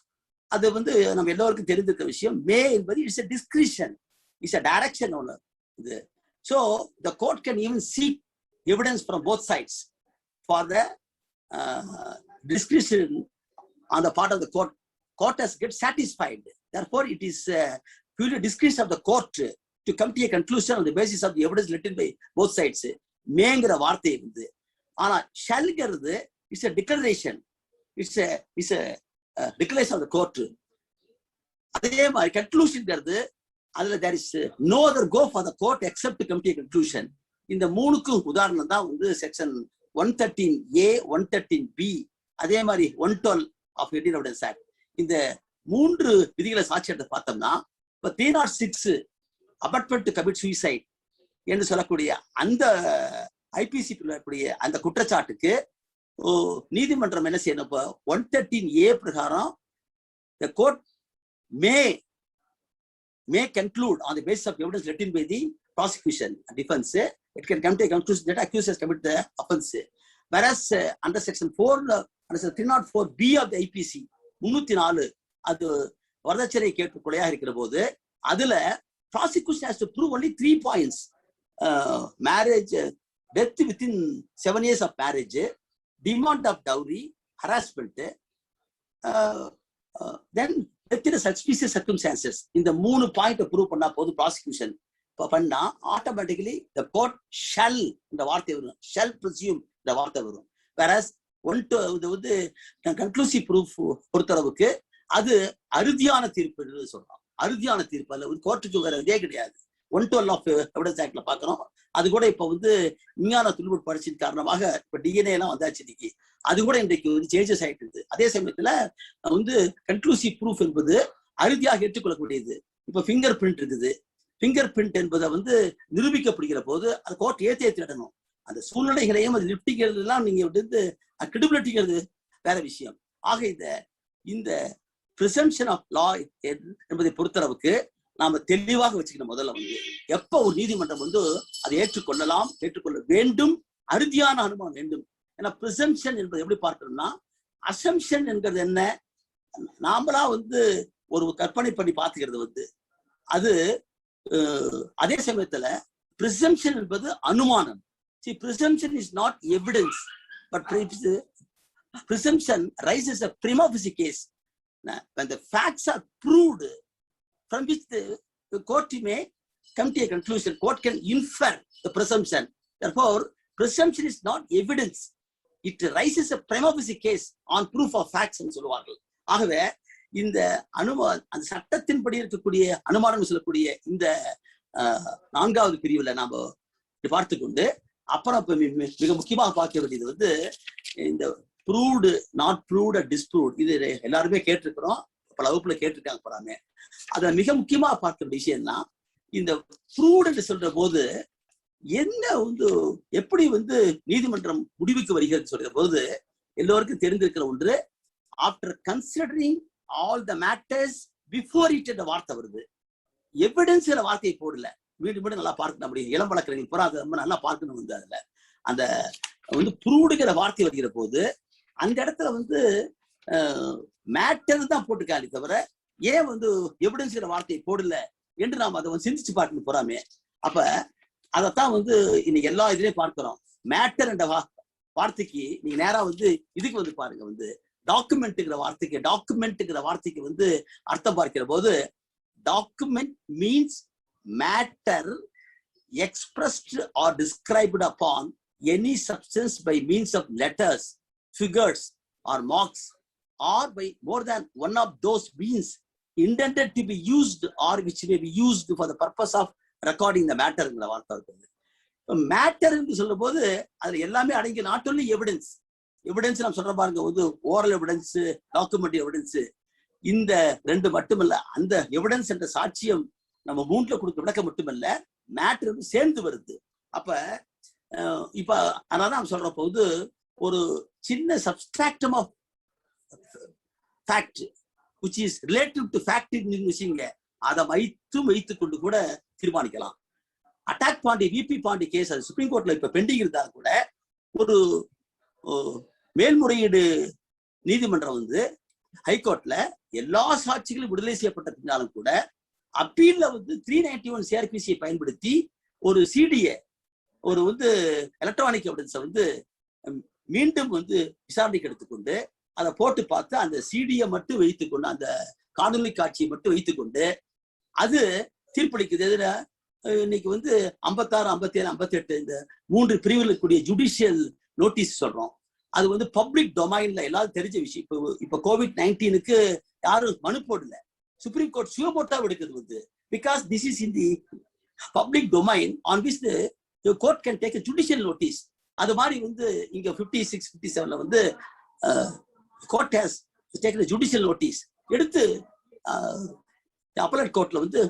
அது வந்து நம்ம எல்லோருக்கும் தெரிந்திருக்க விஷயம். மே என்பது it's a discretion, it's a direction ஒன்று இது. So the court can even seek evidence from both sides for the discretion on the part of the court. Court has get satisfied. Therefore, it is purely discretion of the court to come to a conclusion on the basis of the evidence written by both sides. மேங்கிற வார்த்தை வந்து, ஆனா ஷல்ங்கிறது it's a declaration. It's a declaration of the court. அதே மாதிரி கன்க்ளூஷன்ங்கிறது அதுல there is no other go for the court except to come to a conclusion. இந்த மூணுக்கும் உதாரணம் தான் வந்து செக்ஷன் 113A, 113B, அதே மாதிரி 112 ஆஃப் இந்தியன் எவிடன்ஸ் ஆக்ட். இந்த 3 விதிகளை சாட்சி எடுத்து பார்த்தோம்னா, இப்ப 306 அபட்மெண்ட் டு கமிட் சூசைட் என்று சொல்லக்கூடிய அந்த ஐபிசி சொல்லக்கூடிய அந்த குற்றச்சாட்டுக்கு நீதிமன்றம் என்ன செய்யணும், இப்போ 113A பிரகாரம் the court may conclude on the basis of evidence written by the prosecution and defense, it can come to a conclusion that accused has committed the offense. Whereas under section 4, under section 304B of the IPC 304, அது வரதட்சணை கேட்பு கொலையாக இருக்கிற போது அதுல prosecution has to prove only 3 points: marriage, death within 7 years of marriage, demand of dowry, harassment, then suspicious circumstances. இந்த 3 பாயிண்ட் ப்ரூவ் பண்ணா போது ப்ராசிக்யூஷன் பண்ணா ஆட்டோமேட்டிக்கலி the court shall இந்த வார்த்தை வரும், shall presume இந்த வார்த்தை வரும். whereas இது வந்து கன்க்ளூசிவ் ப்ரூஃப் பொறுத்தளவுக்கு அது அறுதியான தீர்ப்பு சொல்றோம். அறுதியான தீர்ப்பு அல்ல, கோர்ட்டுக்கு வேற இதே கிடையாது. 112 ஆஃப் எவிடன்ஸ் ஆக்ட்ல பாக்குறோம். அது கூட இப்ப வந்து விஞ்ஞான தொழில்நுட்ப வளர்ச்சியின் காரணமாக இப்ப டிஎன்ஏ எல்லாம் வந்தாச்சு இன்னைக்கு. அது கூட இன்றைக்கு வந்து சேஞ்சஸ் ஆயிட்டு இருக்கு. அதே சமயத்துல வந்து கன்க்ளூசிவ் ப்ரூஃப் என்பது அறுதியாக ஏற்றுக்கொள்ளக்கூடியது. இப்ப ஃபிங்கர் பிரிண்ட் இருக்குது. ஃபிங்கர் பிரிண்ட் என்பதை வந்து நிரூபிக்கப்படுகிற போது அது கோர்ட் ஏற்றிடணும். அந்த சூழ்நிலைகளையும் அது லிப்டிங்கிறது எல்லாம் நீங்க வந்து கிரெடிபிலிட்டிங்கிறது வேற விஷயம். ஆக இந்த பிரசம்ப்ஷன் ஆஃப் லா என்பதை பொறுத்தளவுக்கு நாம தெளிவாக வச்சுக்கணும். முதல்ல வந்து எப்ப ஒரு நீதிமன்றம் வந்து அதை ஏற்றுக்கொள்ளலாம், ஏற்றுக்கொள்ள வேண்டும், அறுதியான அனுமானம் வேண்டும். ஏன்னா பிரசம்ப்ஷன் என்பது எப்படி பார்க்கணும்னா, அசம்ப்ஷன் என்கிறது என்ன, நாமளா வந்து ஒரு கற்பனை பண்ணி பார்த்துக்கிறது வந்து அது. அதே சமயத்துல பிரசம்ப்ஷன் என்பது அனுமானம். See, presumption is not evidence, but presumption raises a prima facie case. When the facts are proved, from which the court may come to a conclusion, court can infer the presumption. Therefore, presumption is not evidence. It raises a prima facie case on proof of facts ன்னு சொல்லுவார்கள். ஆகவே இந்த அந்த சட்டத்தின்படி இருக்கக்கூடிய அனுமானம் சொல்லக்கூடிய இந்த 4வது பிரிவுல நாம பார்த்துக்கொண்டு அப்புறம் மிக முக்கியமாக பார்க்க வேண்டியது வந்து இந்த ப்ரூவ்டு, நாட் ப்ரூவ்டு, டிஸ்ப்ரூவ்டு. இது எல்லாருமே கேட்டிருக்கிறோம், பல வகுப்புல கேட்டிருக்காங்க போறாங்க. அதுல மிக முக்கியமா பார்க்கிற விஷயம்னா, இந்த ப்ரூவ்டு சொல்ற போது என்ன வந்து எப்படி வந்து நீதிமன்றம் முடிவுக்கு வருகிறது சொல்ற போது எல்லோருக்கும் தெரிந்திருக்கிற ஒன்று. After considering all the matters before it என்ற வார்த்தை வருது. எவிடன்ஸ்ங்கிற வார்த்தையை போடல. வீடு வீடு நல்லா பார்க்கணும். அப்படி இளம் வழக்கறிஞர் பூரா அதை ரொம்ப நல்லா பார்க்கணும். வந்து அதுல அந்த வந்து ப்ரூவ்டுங்கிற வார்த்தை வருகிற போது அந்த இடத்துல வந்து மேட்டர் தான் போட்டுக்காங்க தவிர ஏன் வந்து எவிடன்ஸ்ங்கிற வார்த்தையை போடல என்று நாம் அதை வந்து சிந்திச்சு பார்க்கணும் போறாமே. அப்ப அதைத்தான் வந்து இன்னைக்கு எல்லா இதுலயும் பார்க்கிறோம். மேட்டர் என்ற வார்த்தைக்கு நீங்க நேரா வந்து இதுக்கு வந்து பாருங்க, வந்து டாக்குமெண்ட்டுங்கிற வார்த்தைக்கு வந்து அர்த்தம் பார்க்கிற போது document means matter expressed or described upon any substance by means of letters, figures or marks, or by more than one of those means intended to be used or which may be used for the purpose of recording the matter ங்கிற வார்த்தை இருக்குது. மேட்டர் என்று சொல்லும் போது அதுல எல்லாமே அடங்கி, நாட் ஒன்லி எவிடன்ஸ். எவிடன்ஸ் நம்ம சொல்ற பாருங்க, வந்து ஓரல் எவிடன்ஸ், டாக்குமெண்ட் எவிடன்ஸ், இந்த ரெண்டு மட்டுமல்ல, அந்த எவிடன்ஸ் என்ற சாட்சியம் நம்ம மூன்றுல கொடுக்க விளக்கம் மட்டுமல்ல, மேட்டர் வந்து சேர்ந்து வருது. அப்ப இப்ப அதான் நம்ம சொல்ற போது ஒரு சின்ன substratum of fact which is relative to fact விஷயங்க அதை வைத்துக் கொண்டு கூட தீர்மானிக்கலாம். Attack Pandi, VP Pandi case அது சுப்ரீம் கோர்ட்ல இப்ப பெண்டிங் இருந்தாலும் கூட ஒரு மேல்முறையீடு நீதிமன்றம் வந்து ஹைகோர்ட்ல எல்லா சாட்சிகளும் விடுதலை செய்யப்பட்டிருந்தாலும் கூட அப்பீல்ல வந்து 391 சிஆர்பிசியை பயன்படுத்தி ஒரு சிடிஏ, ஒரு வந்து எலக்ட்ரானிக் எவிடன்ஸை வந்து மீண்டும் வந்து விசாரணைக்கு எடுத்துக்கொண்டு அதை போட்டு பார்த்து அந்த சிடியை மட்டும் வைத்துக்கொண்டு, அந்த காணொலி காட்சியை மட்டும் வைத்துக்கொண்டு அது தீர்ப்பளிக்குது. எதுல இன்னைக்கு வந்து 56, 57, 58 இந்த 3 பிரிவுகளுக்கு கூடிய ஜுடிஷியல் நோட்டீஸ் சொல்றோம். அது வந்து பப்ளிக் டொமைன்ல எல்லாரும் தெரிஞ்ச விஷயம். இப்ப COVID-19க்கு யாரும் மனு போடல, சுப்ரீம் கோர்ட் சுயமோட்டா எடுக்குது வந்து, because this is in the public domain on which the court can take a judicial notice. அது மாதிரி வந்து இங்க 56, 57ல வந்து court has taken a judicial notice எடுத்து அப்பலட் கோர்ட்ல வந்து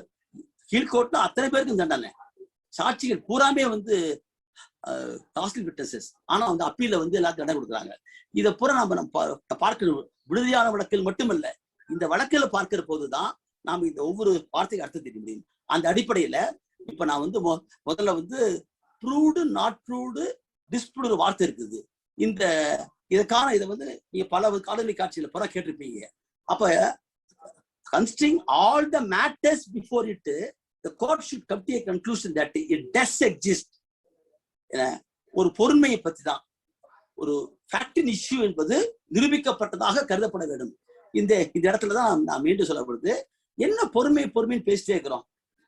கீழ்கோர்ட்ல அத்தனை பேருக்கும் தண்டனை, சாட்சிகள் பூராமே வந்து காஸ்ட்லி விட்னஸஸ். ஆனா வந்து அப்பீல வந்து எல்லாத்தையும் தண்டனை கொடுக்குறாங்க. இதை பூரா நம்ம பார்க்கணும். விடுதலையான வழக்கில் மட்டுமல்ல, இந்த வழக்கில் பார்க்கிற போதுதான் நாம இந்த ஒவ்வொரு வார்த்தைக்கு அர்த்தம் தெரிய முடியும். அந்த அடிப்படையில இப்ப நான் வந்து முதல்ல வந்து ப்ரூவ்டு, நாட் ப்ரூவ்டு, டிஸ்ப்ரூவ்டு ஒரு வார்த்தை இருக்குது. இந்த இதுக்கான இதை வந்து நீங்க பல காணொலி காட்சியில பூரா கேட்டிருப்பீங்க. அப்ப considering all the matters before it, the court should come to a conclusion that it does exist. ஒரு பொறுமையை பத்தி தான், ஒரு ஃபேக்டின் இஷ்யூ என்பது நிரூபிக்கப்பட்டதாக கருதப்பட வேண்டும். இந்த இடத்துலதான் நான் மீண்டும் சொல்லப்படுது. என்ன பொறுமைன்னு பேசிட்டே இருக்கிறோம்.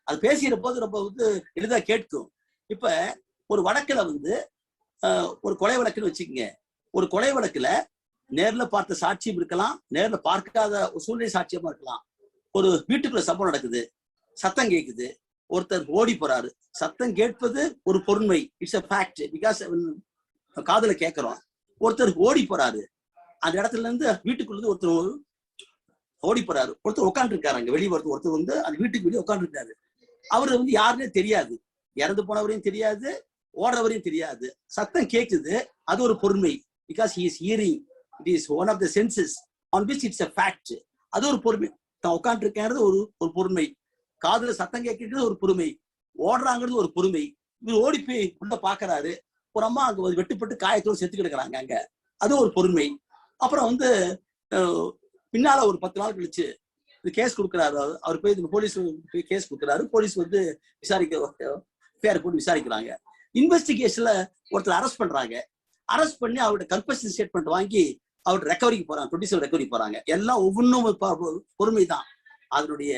அது பேசுகிற போது ரொம்ப வந்து எளிதா கேட்கும். இப்ப ஒரு வழக்குல வந்து ஒரு கொலை வழக்குன்னு வச்சுக்கோங்க. ஒரு கொலை வழக்குல நேர்ல பார்த்த சாட்சியம் இருக்கலாம், நேர்ல பார்க்காத சூழ்நிலை சாட்சியமா இருக்கலாம். ஒரு வீட்டுக்குள்ள சம்பவம் நடக்குது, சத்தம் கேட்குது, ஒருத்தர் ஓடி போறாரு. சத்தம் கேட்பது ஒரு பொறுமை, இட்ஸ் அ ஃபேக்ட், பிகாஸ் காதுல கேட்கிறோம். ஒருத்தர் ஓடி போறாரு, அந்த இடத்துல இருந்து வீட்டுக்குள்ள இருந்து ஒருத்தர் ஓடி போறாரு. ஒருத்தர் உட்காந்து இருக்காரு, அங்க வெளியே ஒருத்தர் வந்து அந்த வீட்டுக்கு வெளியே உட்காந்து இருக்காரு. அவரு வந்து யாருன்னே தெரியாது, இறந்து போனவரையும் தெரியாது, ஓடுறவரையும் தெரியாது. சத்தம் கேட்குது, அது ஒரு பொறுமை, because he is hearing. It is one of the senses on which it's a fact. அது ஒரு பொறுமை. தான் உட்காந்து இருக்கிறது ஒரு பொறுமை, காதுல சத்தம் கேட்கிறது ஒரு பொறுமை, ஓடுறாங்கிறது ஒரு பொறுமை. இவர் ஓடி போய் உள்ள பாக்குறாரு, ஒரு அம்மா அங்க வெட்டுப்பட்டு காயத்தோடு செத்து கிடக்குறாங்க, அங்க அது ஒரு பொறுமை. அப்புறம் வந்து பின்னால ஒரு 10 நாள் கழிச்சு கேஸ் கொடுக்குறாரு. அவர் போய் போலீஸ் கேஸ் கொடுக்குறாரு. போலீஸ் வந்து பேர் போட்டு விசாரிக்கிறாங்க. இன்வெஸ்டிகேஷன்ல ஒருத்தர் அரெஸ்ட் பண்றாங்க. அரெஸ்ட் பண்ணி அவரோட கன்ஃபெஷன் ஸ்டேட்மெண்ட் வாங்கி அவரோட ரெக்கவரிக்கு போறாங்க, ப்ரொடியூசர் ரெக்கவரி போறாங்க. எல்லாம் ஒவ்வொன்றும் பொறுமை தான். அதனுடைய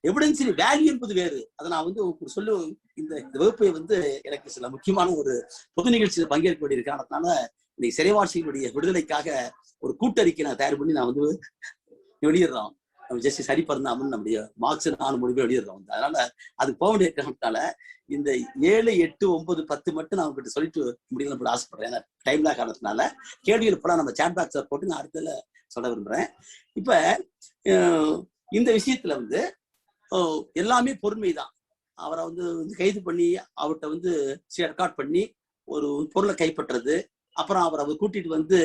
எவிடன்ஸ் வேல்யூ என்பது வேறு. அதை நான் வந்து சொல்லு, இந்த வகுப்பை வந்து எனக்கு சில முக்கியமான ஒரு பொது நிகழ்ச்சியில் பங்கேற்க வேண்டியிருக்கேன். அதனால இன்னைக்கு சிறைவாசிகளுடைய விடுதலைக்காக ஒரு கூட்டறிக்கை நான் தயார் பண்ணி நான் வந்து வெளியிடுறோம். நம்ம ஜஸ்ட் சரி பண்ணாமல் நம்முடைய மார்க்ஸ் 4 மொழி வெளியிடுறோம். அதனால அதுக்கு போக வேண்டிய காரணத்தால இந்த 7, 8, 9, 10 மட்டும் நான் உங்ககிட்ட சொல்லிட்டு முடியல ஆசைப்படுறேன். ஏன்னா டைம்ல காரணத்தினால கேள்விகள் போல நம்ம சாட் பாக்ஸ்ல போட்டு நான் அடுத்ததுல சொல்ல விரும்புறேன். இப்ப இந்த விஷயத்துல வந்து எல்லாமே பொறுமை தான். அவரை வந்து கைது பண்ணி அவர்கிட்ட வந்து ரெக்கார்ட் பண்ணி ஒரு பொருளை கைப்பற்றுறது, அப்புறம் அவரை கூட்டிட்டு வந்து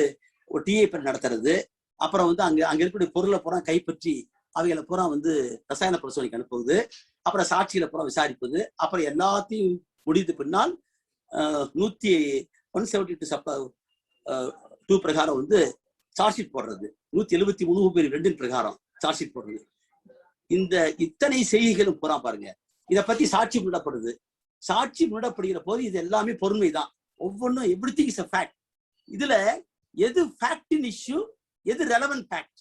ஒரு டிஏ நடத்துறது, அப்புறம் வந்து அங்க இருக்கக்கூடிய பொருளை பூரா கைப்பற்றி அவைகளை பூரா வந்து ரசாயன பரிசோதனைக்கு அனுப்புவது, அப்புறம் சாட்சிகளை பூரா விசாரிப்பது, அப்புறம் எல்லாத்தையும் முடிந்த பின்னால் 172 பிரகாரம் வந்து சார்ஜ் ஷீட் போடுறது, 173 பிரகாரம் சார்ஜ் ஷீட் போடுறது. இந்த இத்தனை செய்திகளும் பூரா பாருங்க, இதை பத்தி சாட்சி முன்னப்படுது. சாட்சி முன்னப்படுகிற போது இது எல்லாமே பொறுமைதான். ஒவ்வொன்றும் எவ்ரிதிங் இஸ் a fact. இதுல எது ஃபேக்டின் இஷ்யூ, எது ரெலவென்ட் ஃபேக்ட்,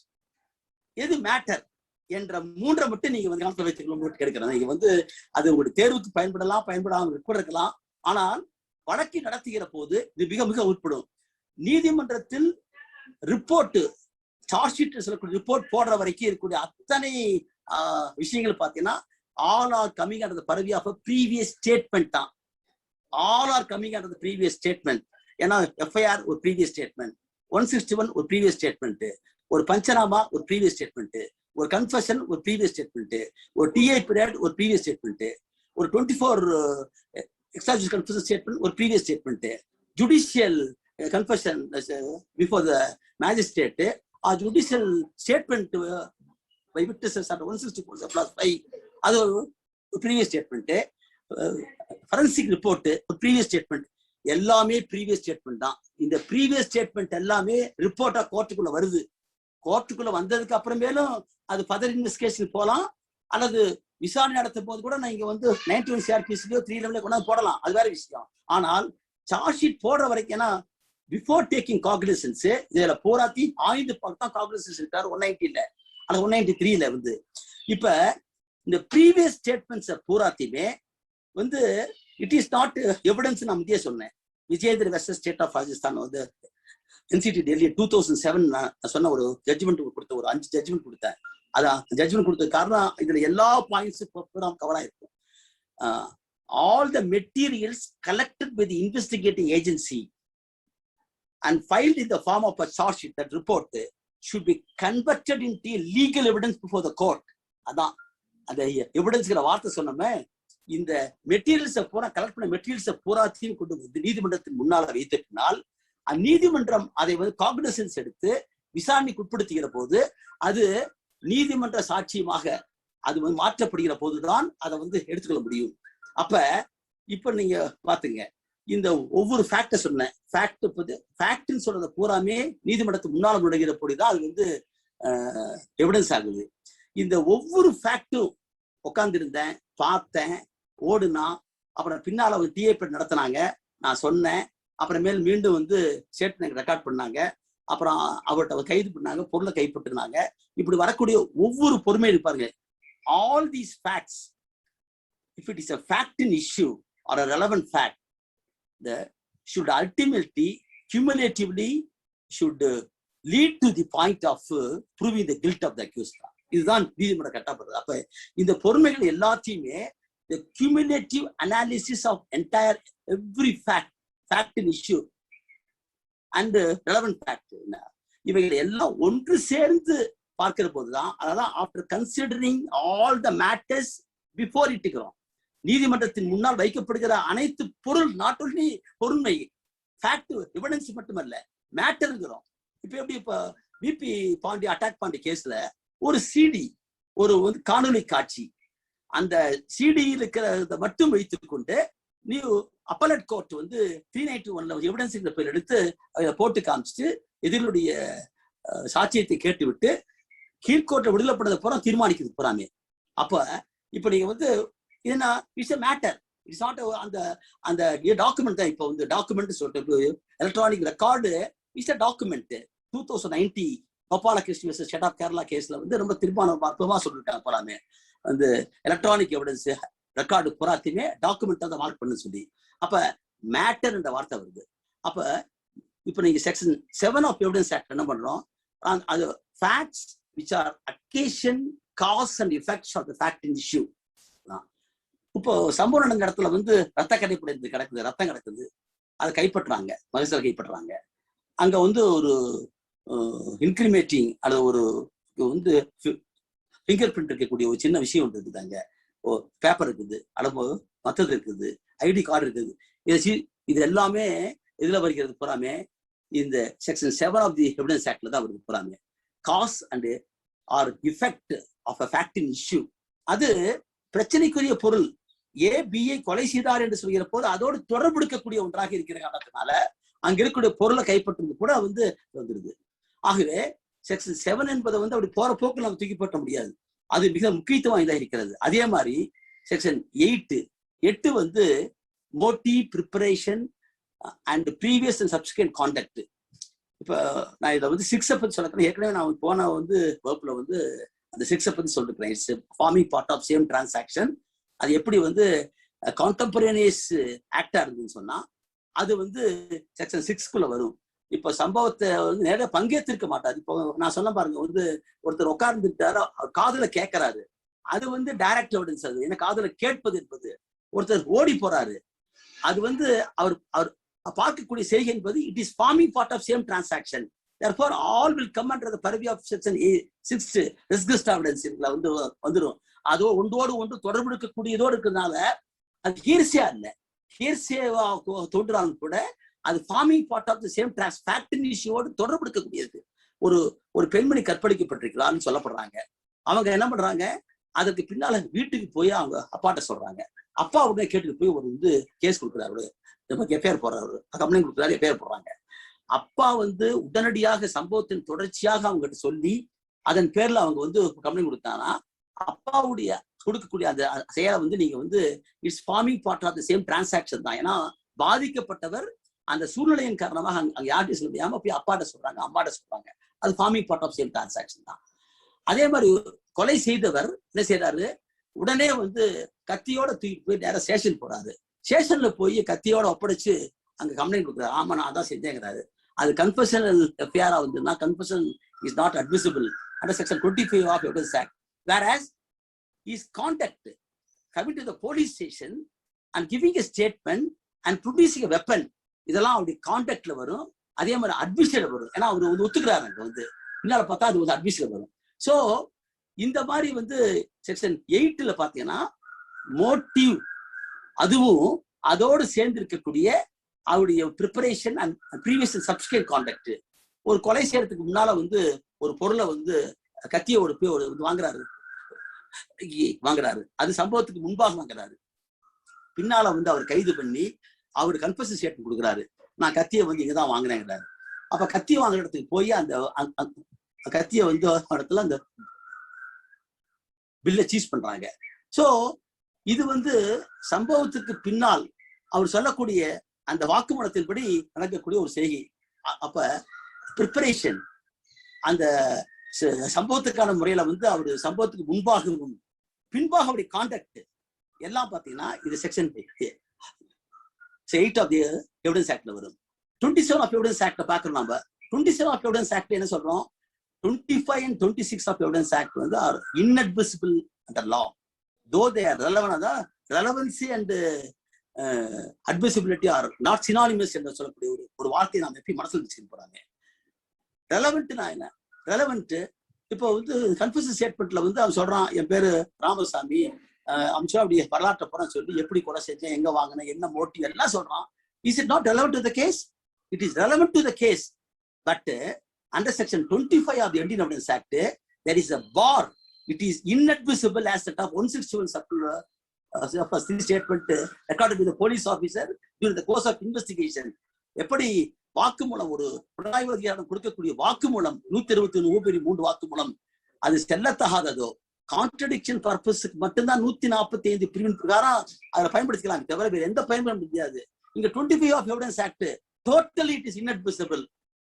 எது மேட்டர் என்ற மூன்றை மட்டும் நீங்க வந்து கணக்கில் வைத்துக்கணும் கிடைக்கிறது. நீங்க வந்து அது உங்களுடைய தேர்வுக்கு பயன்படலாம், பயன்படாமல் இருக்கலாம். ஆனால் வழக்கை நடத்துகிற போது இது மிக மிக உட்படும். நீதிமன்றத்தில் ரிப்போர்ட், சார்ஜ் ஷீட் சொல்லக்கூடிய ரிப்போர்ட் போடுற வரைக்கும் இருக்கக்கூடிய அத்தனை விஷயங்கள் பார்த்தீங்கன்னா all are coming under the purview of a previous statement தான். all are coming under the previous statement. ஏன்னா எஃப்ஐஆர் ஒரு ப்ரீவியஸ் ஸ்டேட்மெண்ட், 161 ஒரு ப்ரீவியஸ் ஸ்டேட்மெண்ட், ஒரு பஞ்சநாமா ஒரு ப்ரீவியஸ் ஸ்டேட்மெண்ட், ஒரு கன்ஃபெஷன் ஒரு ப்ரீவியஸ் ஸ்டேட்மெண்ட், ஒரு டிஐ பீரியட் ஒரு ப்ரீவியஸ் ஸ்டேட்மெண்ட், ஒரு 24 எக்ஸ்ட்ராஜுடிஷியல் கன்ஃபெஷன் ஸ்டேட்மெண்ட் ஒரு previous statement, judicial confession before the magistrate, judicial statement by witnesses under 164+5 அது ஒரு ப்ரீவியஸ் ஸ்டேட்மெண்ட், ஃபரன்சிக் ரிப்போர்ட் ஒரு ப்ரீவியஸ் ஸ்டேட்மெண்ட், எல்லாமே ப்ரீவியஸ் ஸ்டேட்மெண்ட் தான். இந்த ப்ரீவியஸ் ஸ்டேட்மெண்ட் எல்லாமே ரிப்போர்ட்டா கோர்ட்டுக்குள்ள வருது. கோர்ட்டுக்குள்ள வந்ததுக்கு அப்புறமேலும் அது ஃபர்தர் இன்வெஸ்டிகேஷன் போகலாம், அல்லது விசாரணை நடத்தும் போது கூட நீங்க வந்து 91 CRPCலயோ 3 லெவல்ல கொண்டாந்து போடலாம், அது வேற விஷயம். ஆனால் சார்ஜ் ஷீட் போடுற வரைக்கும், ஏன்னா பிஃபோர் டேக்கிங் காக்னிசன்ஸ் இதுல போராத்தி ஆய்ந்து பார்த்தா காக்னிசன்ஸ் இருக்காரு 190 அல்லது 193 வந்து. இப்ப இந்த ப்ரீவியஸ் ஸ்டேட்மெண்ட்ஸ் பூராத்தையுமே வந்து இட் இஸ் நாட் எவிடன்ஸ். நான் முந்தைய சொன்னேன், Vijayendra versus state of Rajasthan வந்து NCT டெல்லி 2007 நான் சொன்ன ஒரு ஜட்ஜ்மெண்ட் கொடுத்த, ஒரு 5 ஜட்ஜ்மெண்ட் கொடுத்தேன். அதான் ஜட்ஜ்மெண்ட் கொடுத்த காரணம் இதுல எல்லா பாயிண்ட்ஸும் கவர் ஆயிருக்கும். All the materials collected by the investigating agency and filed in the form of a charge sheet, that report should be converted into legal evidence before the court. அதான் அந்த எவிடன்ஸ்ங்கிற வார்த்தை சொன்னோமே, இந்த மெட்டீரியல்ஸை பூரா கலெக்ட் பண்ண மெட்டீரியல்ஸை பூராத்தையும் கொண்டு வந்து நீதிமன்றத்தின் முன்னால வைத்திருந்தால் நீதிமன்றம் அதை வந்து காக்னிசன்ஸ் எடுத்து விசாரணைக்கு உட்படுத்துகிற போது அது நீதிமன்ற சாட்சியமாக அது வந்து மாற்றப்படுகிற போதுதான் அதை வந்து எடுத்துக்கொள்ள முடியும். இப்ப நீங்க பாத்துங்க, இந்த ஒவ்வொரு ஃபேக்ட சொன்னேன், ஃபேக்ட்னு சொல்றத பூராமே நீதிமன்றத்துக்கு முன்னால நுழைகிற போதுதான் அது வந்து எவிடன்ஸ் ஆகுது. இந்த ஒவ்வொரு ஃபேக்டும் உட்கார்ந்துருந்தேன், பார்த்தேன், ஓடுனா, அப்புறம் பின்னால ஒரு டிஏபி நடத்தினாங்க, நான் சொன்னேன், அப்புறமேல் மீண்டும் வந்து ஸ்டேட்மெண்ட் ரெக்கார்ட் பண்ணாங்க, அப்புறம் அவர்கிட்ட கைது பண்ணாங்க, பொருளை கைப்பற்றினாங்க. இப்படி வரக்கூடிய ஒவ்வொரு பொறுமையும் இருப்பாருங்க. All these facts, if it is a fact in issue or a relevant fact, that should ultimately cumulatively should lead to the point of proving the guilt of the accused. இதுதான் நீதிமன்றம் கட்டப்படுறது. அப்ப இந்த பொறுமைகள் எல்லாத்தையுமே the cumulative analysis of entire every fact in issue and relevant fact, இவைகள் எல்லாம் ஒன்று சேர்ந்து பார்க்கிற போதுதான், அதான் after considering all the matters before இட்டுக்கிறோம், நீதிமன்றத்தின் முன்னால் வைக்கப்படுகிற அனைத்து பொருள், நாட் ஒன்லி பொருண்மை ஃபேக்ட் எவிடன்ஸ் மட்டுமல்ல மேட்டருங்கிறோம். இப்ப பிபி பாண்டி அட்டாக் பாண்டி கேஸ்ல ஒரு சிடி, ஒரு வந்து காணொலி காட்சி, அந்த சிடியில் இருக்கிறத மட்டும் வைத்துக் கொண்டு நீ அப்பலட் கோர்ட் வந்து 391 எவிடன்ஸ் பேர் எடுத்து அதை போட்டு காமிச்சிட்டு எதிரிலுடைய சாட்சியத்தை கேட்டு விட்டு கீழ்கோர்ட்டை விடுதலை பண்ணதை பூரா தீர்மானிக்குது பூராமே. இப்ப நீங்க வந்து இதுனா it's a matter, it's not அந்த அந்த டாக்குமெண்ட் தான். இப்போ வந்து டாக்குமெண்ட் சொல்லிட்டு electronic record it's a document. 2090 Gopalakrishna versus state of Kerala கேஸ்ல வந்து ரொம்ப தீர்மானமா சொல்லிட்டாங்க பூராமே, வந்து எலக்ட்ரானிக் எவிடன்ஸ் ரெக்கார்டு பூராத்தையுமே டாக்குமெண்ட் தான் மார்க் பண்ணு சொல்லி. அப்ப மேட்டர் என்ற வார்த்தை வருது. இப்ப நீங்க செக்ஷன் 7 ஆஃப் எவிடன்ஸ் ஆக்ட் என்ன பண்றோம், அது facts which are occasion, cause and effects of the fact in issue. இப்போ சம்பவம் நடந்த இடத்துல வந்து ரத்த கடைப்பிடி கிடக்குது, ரத்தம் கிடக்குது, அதை கைப்பற்றுறாங்க, மகசூல் கைப்பற்றுறாங்க. அங்க வந்து ஒரு இன்கிரிமேட்டிங் அல்லது ஒரு வந்து ஃபிங்கர் பிரிண்ட் இருக்கக்கூடிய ஒரு சின்ன விஷயம் ஒன்று இருக்குது. அங்க பேப்பர் இருக்குது, அளவு மற்றது இருக்குது, ஐடி கார்டு இருக்குது. இது எல்லாமே இதுல வருகிறது பூராமே இந்த செக்ஷன் 7 ஆஃப் தி எவிடன்ஸ் ஆக்ட்ல தான் அவருக்கு போறாங்க. Cause and or effect of a fact in issue, அது பிரச்சனைக்குரிய பொருள் ஏபிஐ கொலை செய்தார் என்று சொல்கிற போது அதோடு தொடர்புடுக்கக்கூடிய ஒன்றாக இருக்கிற காரணத்தினால அங்க இருக்கக்கூடிய பொருளை கைப்பற்றுறது கூட வந்துருது. ஆகவே செக்ஷன் 7 என்பதை அப்படி போற போக்கு நம்ம தூக்கி போட்ட முடியாது, அது மிக முக்கியத்துவம் வாய்ந்தா இருக்கிறது. அதே மாதிரி section 8 motive, preparation and previous and subsequent contact. இப்ப நான் இதை 6 பத்தி சொல்ல ஏற்கனவே நான் போன வகுப்புல அந்த 6 பத்தி சொல்லிருக்கிறேன். Forming part of same transaction, அது எப்படி கான்டெம்பரேனியஸ் ஆக்டா இருந்துன்னு சொன்னா அது செக்ஷன் 6க்குள்ள வரும். இப்ப சம்பவத்தை நேர பங்கேற்றிருக்க மாட்டாரு. இப்போ நான் சொன்ன பாருங்க, ஒருத்தர் உட்கார்ந்துட்டாரு, காதுல கேட்கிறாரு, அது டைரக்ட் எவிடன்ஸ். அது என்ன காதுல கேட்பது என்பது. ஒருத்தர் ஓடி போறாரு, அது அவர் பார்க்கக்கூடிய செய்கை என்பது it is forming part of same transaction. therefore all will come under the purview of section 6 risk evidence வந்துடும். அதோ ஒன்றோடு ஒன்று தொடர்பு இருக்கக்கூடியதோடு இருக்கிறதுனால அது ஹீர்சியா இல்லை, ஹீர்சியா தோன்றாலும் கூட அது forming part of the same fact இஷ்யூவோடு தொடர்பு இருக்கக்கூடியது. ஒரு பெண்மணி கற்பழிக்கப்பட்டிருக்கலாம்னு சொல்லப்படுறாங்க. அவங்க என்ன பண்றாங்க, அதுக்கு பின்னால வீட்டுக்கு போய் அவங்க அப்பாட்ட சொல்றாங்க. அப்பா உடனே கேட்டுட்டு போய் ஒரு கேஸ் கொடுக்குறாரு, எஃப்ஐஆர் போடுறாரு, கம்ப்ளைண்ட் கொடுக்குறாரு, எஃப்ஐஆர் போடுறாங்க. அப்பா உடனடியாக சம்பவத்தின் தொடர்ச்சியாக அவங்ககிட்ட சொல்லி அதன் பேர்ல அவங்க கம்ப்ளைண்ட் கொடுத்தாங்கன்னா அப்பாவுடைய கொடுக்கக்கூடிய அந்த செயலை நீங்க it's forming part of the same transaction தான். ஏன்னா பாதிக்கப்பட்டவர் அந்த சூழ்நிலையின் காரணமாக அங்க யார்கிட்ட சொல்ல முடியாம போய் அப்பாட்ட சொல்றாங்க, அம்மாட்ட சொல்றாங்க, அது forming part of same transaction தான். அதே மாதிரி கொலை செய்தவர் என்ன செய்யறாரு, உடனே கத்தியோட தூக்கி போய் நேரம் ஸ்டேஷன் போறாரு. ஸ்டேஷன்ல போய் கத்தியோட ஒப்படைச்சு அங்க கம்ப்ளைண்ட் கொடுக்குறாரு. ஆமா நான் அதான் செஞ்சேங்கிறாரு. அது கன்ஃபெஷனல் எஃப்ஐஆரா confession is not admissible under section 25 of evidence act. whereas his conduct coming to the police station and giving a statement and producing a weapon, இதெல்லாம் அவருடைய கான்டாக்ட்ல வரும். அதே மாதிரி அட்மிஷன்ல வரும். ஏன்னா அவர் ஒத்துக்கிறாரு, பின்னால பார்த்தா அது அட்மிஷன்ல வரும். சோ இந்த மாதிரி செக்ஷன் 8ல பாத்தீங்கன்னா மோட்டிவ், அதுவும் அதோடு சேர்ந்து இருக்கக்கூடிய அவருடைய preparation and previous subsequent contact. ஒரு கொலை செய்யறதுக்கு முன்னால ஒரு பொருளை கத்தியோட போய் வாங்குறாரு, அது சம்பவத்துக்கு முன்பாக வாங்குறாரு. பின்னால அவர் கைது பண்ணி அவர் கன்ஃபெஷன் ஸ்டேட்மெண்ட் கொடுக்குறாரு, நான் கத்தியை இங்கதான் வாங்கினேங்கிறாரு. அப்ப கத்தியை வாங்குற இடத்துக்கு போய் அந்த கத்தியை இடத்துல அந்த பில்லை சீஸ் பண்றாங்க. சோ இது சம்பவத்துக்கு பின்னால் அவர் சொல்லக்கூடிய அந்த வாக்குமூலத்தின்படி நடக்கக்கூடிய ஒரு செய்கை. அப்ப ப்ரிப்பரேஷன் அந்த சம்பவத்துக்கான முறையில அவரு சம்பவத்துக்கு முன்பாகவும் பின்பாக அவருடைய கான்டாக்ட் எல்லாம் பாத்தீங்கன்னா இது செக்ஷன் 8 ஆஃப் தி எவிடன்ஸ் ஆக்ட்ல வரும். 27 ஆஃப் எவிடன்ஸ் ஆக்ட பாக்குறோம். நம்ம 27 ஆஃப் எவிடன்ஸ் ஆக்ட் என்ன சொல்றோம், 25 and 26 of evidence Act are inadmissible under law, though they are relevant. relevancy and admissibility are not synonymous என்று சொல்லக்கூடிய ஒரு வார்த்தையை நாம் எப்படி மனசுல வச்சுக்க போறாங்க. ரெலவெண்ட்னா என்ன, ரெலவெண்ட் இப்போ கன்ஃபெஷன் ஸ்டேட்மெண்ட்ல அவன் சொல்றான், என் பேரு ராமசாமி, அம்சம் அப்படி வரலாற்றை போறான்னு சொல்லி எப்படி கொலை செஞ்சேன், எங்க வாங்கினேன், என்ன மோட்டிவ் எல்லாம் சொல்றான். Is it not relevant to the case? It is relevant to the case. But under section 25 of the Indian Evidence Act there is a bar. It is inadmissible as set of 161 circular statement recorded by the police officer during the course of investigation. எப்படி வாக்குமூலம் ஒரு புலனாய்வாளர் கொடுக்கக்கூடிய வாக்குமூலம் 121 வாக்குமூலம் அது செல்லத்தகாததோ, கான்ட்ரடிக்ஷன் பர்பஸ்க்கு மட்டும்தான் 145 பிரிவின் பிரகாரம் அதை பயன்படுத்திக்கலாம், தவிர வேற எந்த பயன்பட முடியாது. இங்க 25 of evidence Act totally it is inadmissible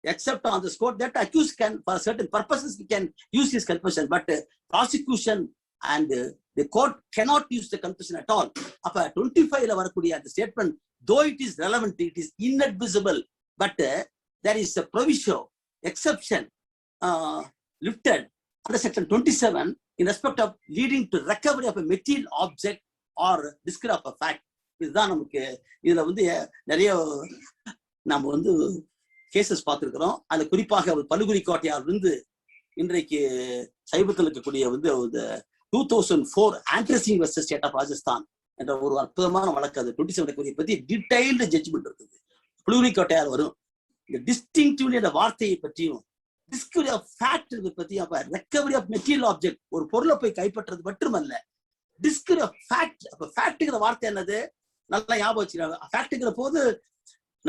except on the scope that accused can for certain purposes he can use his confession, but prosecution and the court cannot use the confession at all. அப்ப 25ல வரக்கூடிய அந்த statement though it is relevant, it is inadmissible, but there is a proviso exception lifted under section 27 in respect of leading to recovery of a material object or discovery of a fact. இதுதான் நமக்கு இதுல நிறைய நாம கேசஸ் பார்த்திருக்கிறோம். அதுல குறிப்பாக பழுகுரி கோட்டையார் இன்றைக்கு சைபத்தில் இருக்கக்கூடிய 2004 ஆண்ட்ரசிங் வெர்சஸ் ஸ்டேட் ஆஃப் ராஜஸ்தான் என்ற ஒரு அற்புதமான வழக்கு. அது 27 பத்தி டீடைல்டு ஜட்ஜ்மெண்ட் இருக்குது. பழுகுரி கோட்டையார் வரும், இந்த டிஸ்டிங்டிவ்லி அந்த வார்த்தையை பற்றியும் டிஸ்கவரி ஆஃப் ஃபேக்ட் பத்தியும் அப்ப ரெக்கவரி ஆஃப் மெட்டீரியல் ஆப்ஜெக்ட் ஒரு பொருளை போய் கைப்பற்றது மட்டுமல்ல டிஸ்கவரி ஆஃப் ஃபேக்ட். அப்ப ஃபேக்ட்ங்கிற வார்த்தை என்னது நல்லா ஞாபகம் வச்சுக்கிறாங்க. ஃபேக்ட்ங்கிற போது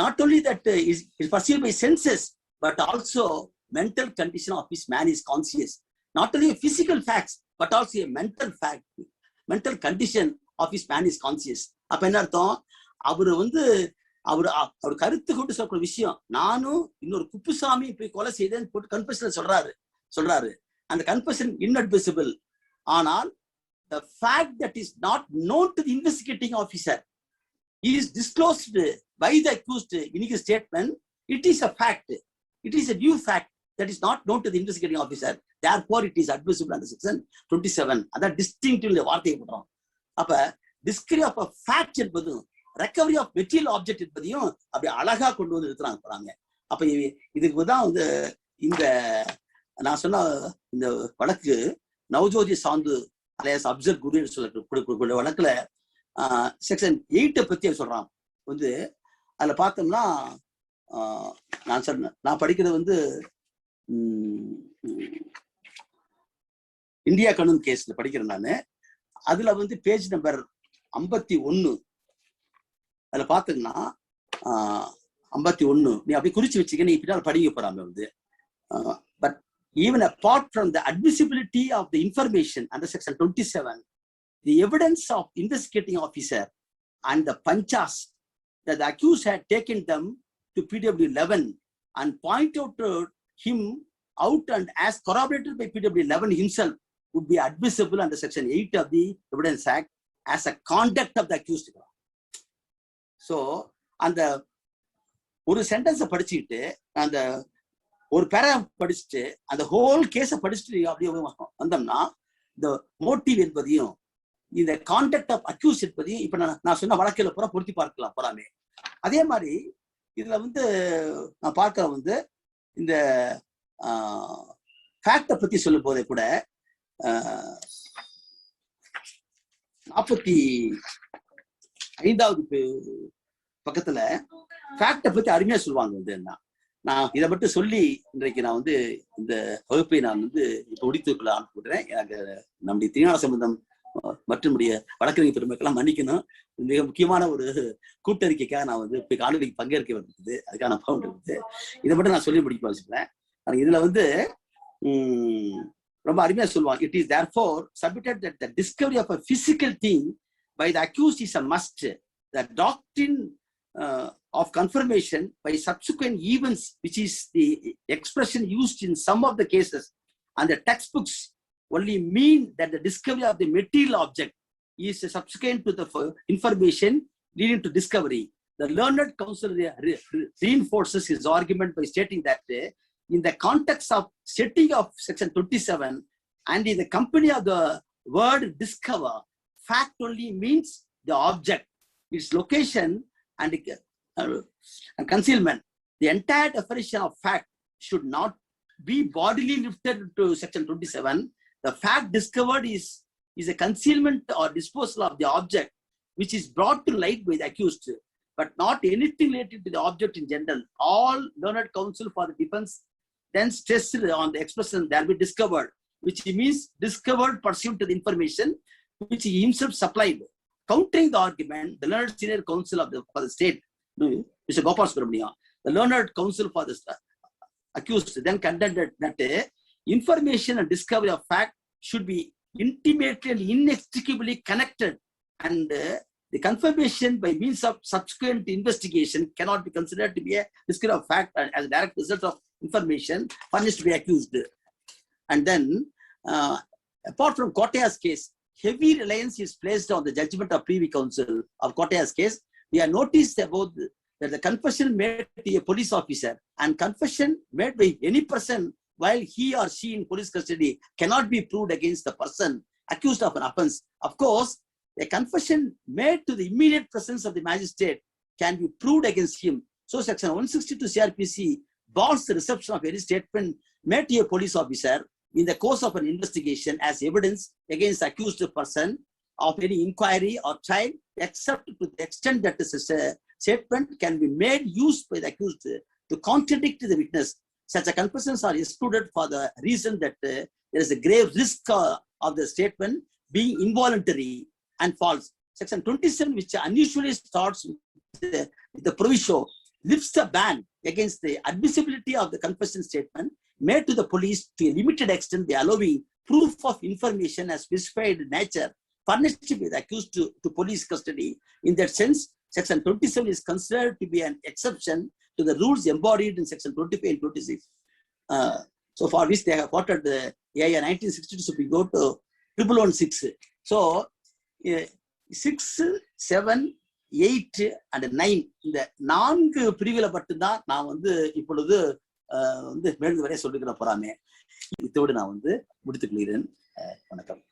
not only that is perceived by senses but also mental condition of his man is conscious. Not only physical facts but also a mental condition of his man is conscious. அப்ப என்ன அர்த்தம்? அவரு அவர் கருத்து கொண்டு சொல்லக்கூடிய விஷயம் நானும் இன்னொரு குப்புசாமி போய் கொலை செய்தேன்னு போட்டு கன்ஃபெஷன்ல சொல்றாரு. அந்த கன்ஃபெஷன் inadmissible. ஆனால் the fact that is not known to the investigating officer is disclosed by the accused in his statement, it is a fact. It is a new fact that is not known to the investigating officer. Therefore, it is admissible under section 27. That distinctly வார்த்தையை போடுறோம். அப்ப discovery of a fact என்பதும் recovery of material object என்பதையும் அப்படி அழகா கொண்டு வந்து எடுத்துறாங்க. அப்ப இதுக்கு தான் இந்த நான் சொன்ன இந்த வழக்கு நவஜோதி சாந்து அலையாஸ் அப்சர் குருன்னு சொல்லக்கூடிய வழக்குல செக்ஷன் 8 பத்தி சொல்றான். அதுல பார்த்தோம்னா நான் படிக்கிறது இந்தியா கனூன் கேஸ்ல படிக்கிறேன் நானு. அதுல பேஜ் நம்பர் 51 அதுல பாத்தீங்கன்னா 51 நீ அப்படி குறிச்சு வச்சுக்க, நீ பின்னால் படிக்க போறாங்க. But even apart from the admissibility of the information under section 27, the evidence of investigating officer and the panchas that the accused had taken them to PW 11 and point out to him out and as corroborated by PW 11 himself would be admissible under section 8 of the Evidence Act as a conduct of the accused. So அந்த ஒரு சென்டென்ஸை படிச்சுக்கிட்டு அந்த ஒரு பேராகிராஃப் படிச்சுட்டு அந்த ஹோல் கேஸை படிச்சுட்டு அப்படியே வந்தோம்னா இந்த மோட்டிவ் என்பதையும் இந்த கான்டக்ட் ஆஃப் அக்யூஸ் என்பதையும் இப்ப நான் சொன்ன வழக்கில் பூரா பொருத்தி பார்க்கலாம் போறாமே. அதே மாதிரி இதுல நான் பார்க்க இந்த ஃபேக்டை பத்தி சொல்லும் போதே கூட 45வது பக்கத்துல ஃபேக்டை பத்தி அருமையா சொல்லுவாங்க. நான் இதை மட்டும் சொல்லி இன்றைக்கு நான் இந்த வகுப்பை நான் இப்ப முடித்துக்குள்ள ஆரம்பிக்கிறேன். எனக்கு நம்முடைய திருஞான சம்பந்தம் மற்றும் வழக்கறிஞர் பெருமக்கெல்லாம் மன்னிக்கணும். மிக முக்கியமான ஒரு கூட்டறிக்கைக்காக நான் இப்ப காணொலிக்கு பங்கேற்க வந்திருக்குது. அதுக்காக நான் இருக்குது. இதை மட்டும் நான் சொல்லி முடிக்க வச்சுக்கிறேன். இதுல ரொம்ப அருமையா சொல்லுவாங்க. It is therefore submitted that the discovery of a physical thing by the accused is a must. The doctrine of confirmation by subsequent events, which is the expression used in some of the cases and the textbooks, only mean that the discovery of the material object is subsequent to the information leading to discovery. The learned counsel reinforces his argument by stating that in the context of setting of section 27 and in the company of the word discover, fact only means the object, its location and concealment. The entire definition of fact should not be bodily lifted to section 27. The fact discovered is a concealment or disposal of the object which is brought to light by the accused, but not anything related to the object in general. All learned counsel for the defense then stressed on the expression that be discovered, which means discovered pursuant to the information which he himself supplied. Countering the argument, the learned senior counsel for the state, Mr. Gopal Subramanian, the learned counsel for the accused then contended that information and discovery of fact should be intimately and inextricably connected, and the confirmation by means of subsequent investigation cannot be considered to be a discovery of fact as a direct result of information furnished to be accused. And then, apart from Kottaya's case, heavy reliance is placed on the judgment of Privy Council of Kottaya's case. We have noticed about that the confession made to a police officer and confession made by any person while he or she in police custody cannot be proved against the person accused of an offense. Of course, a confession made to the immediate presence of the magistrate can be proved against him. So section 162 CRPC bars the reception of any statement made to a police officer in the course of an investigation as evidence against the accused person of any inquiry or trial, except to the extent that the statement can be made use by the accused to contradict the witness. Such a confessions are excluded for the reason that there is a grave risk of the statement being involuntary and false. Section 27, which unusually starts with the proviso, lifts the ban against the admissibility of the confession statement made to the police to a limited extent by allowing proof of information as specified nature furnished by the accused to police custody. In that sense, Section 27 is considered to be an exception to the rules embodied in Section 25 and 26. So for which they have quoted the AIA 1962 Supreme Court 1116. So 6, 7, 8 and 9 இந்த 4 பிரிவுகளை மட்டும்தான் நான் வந்து இப்பொழுது வந்து மேலும் வரை சொல்லிக்கிற போறாமே. இதோடு நான் வந்து முடித்துக் கொள்கிறேன். வணக்கம்.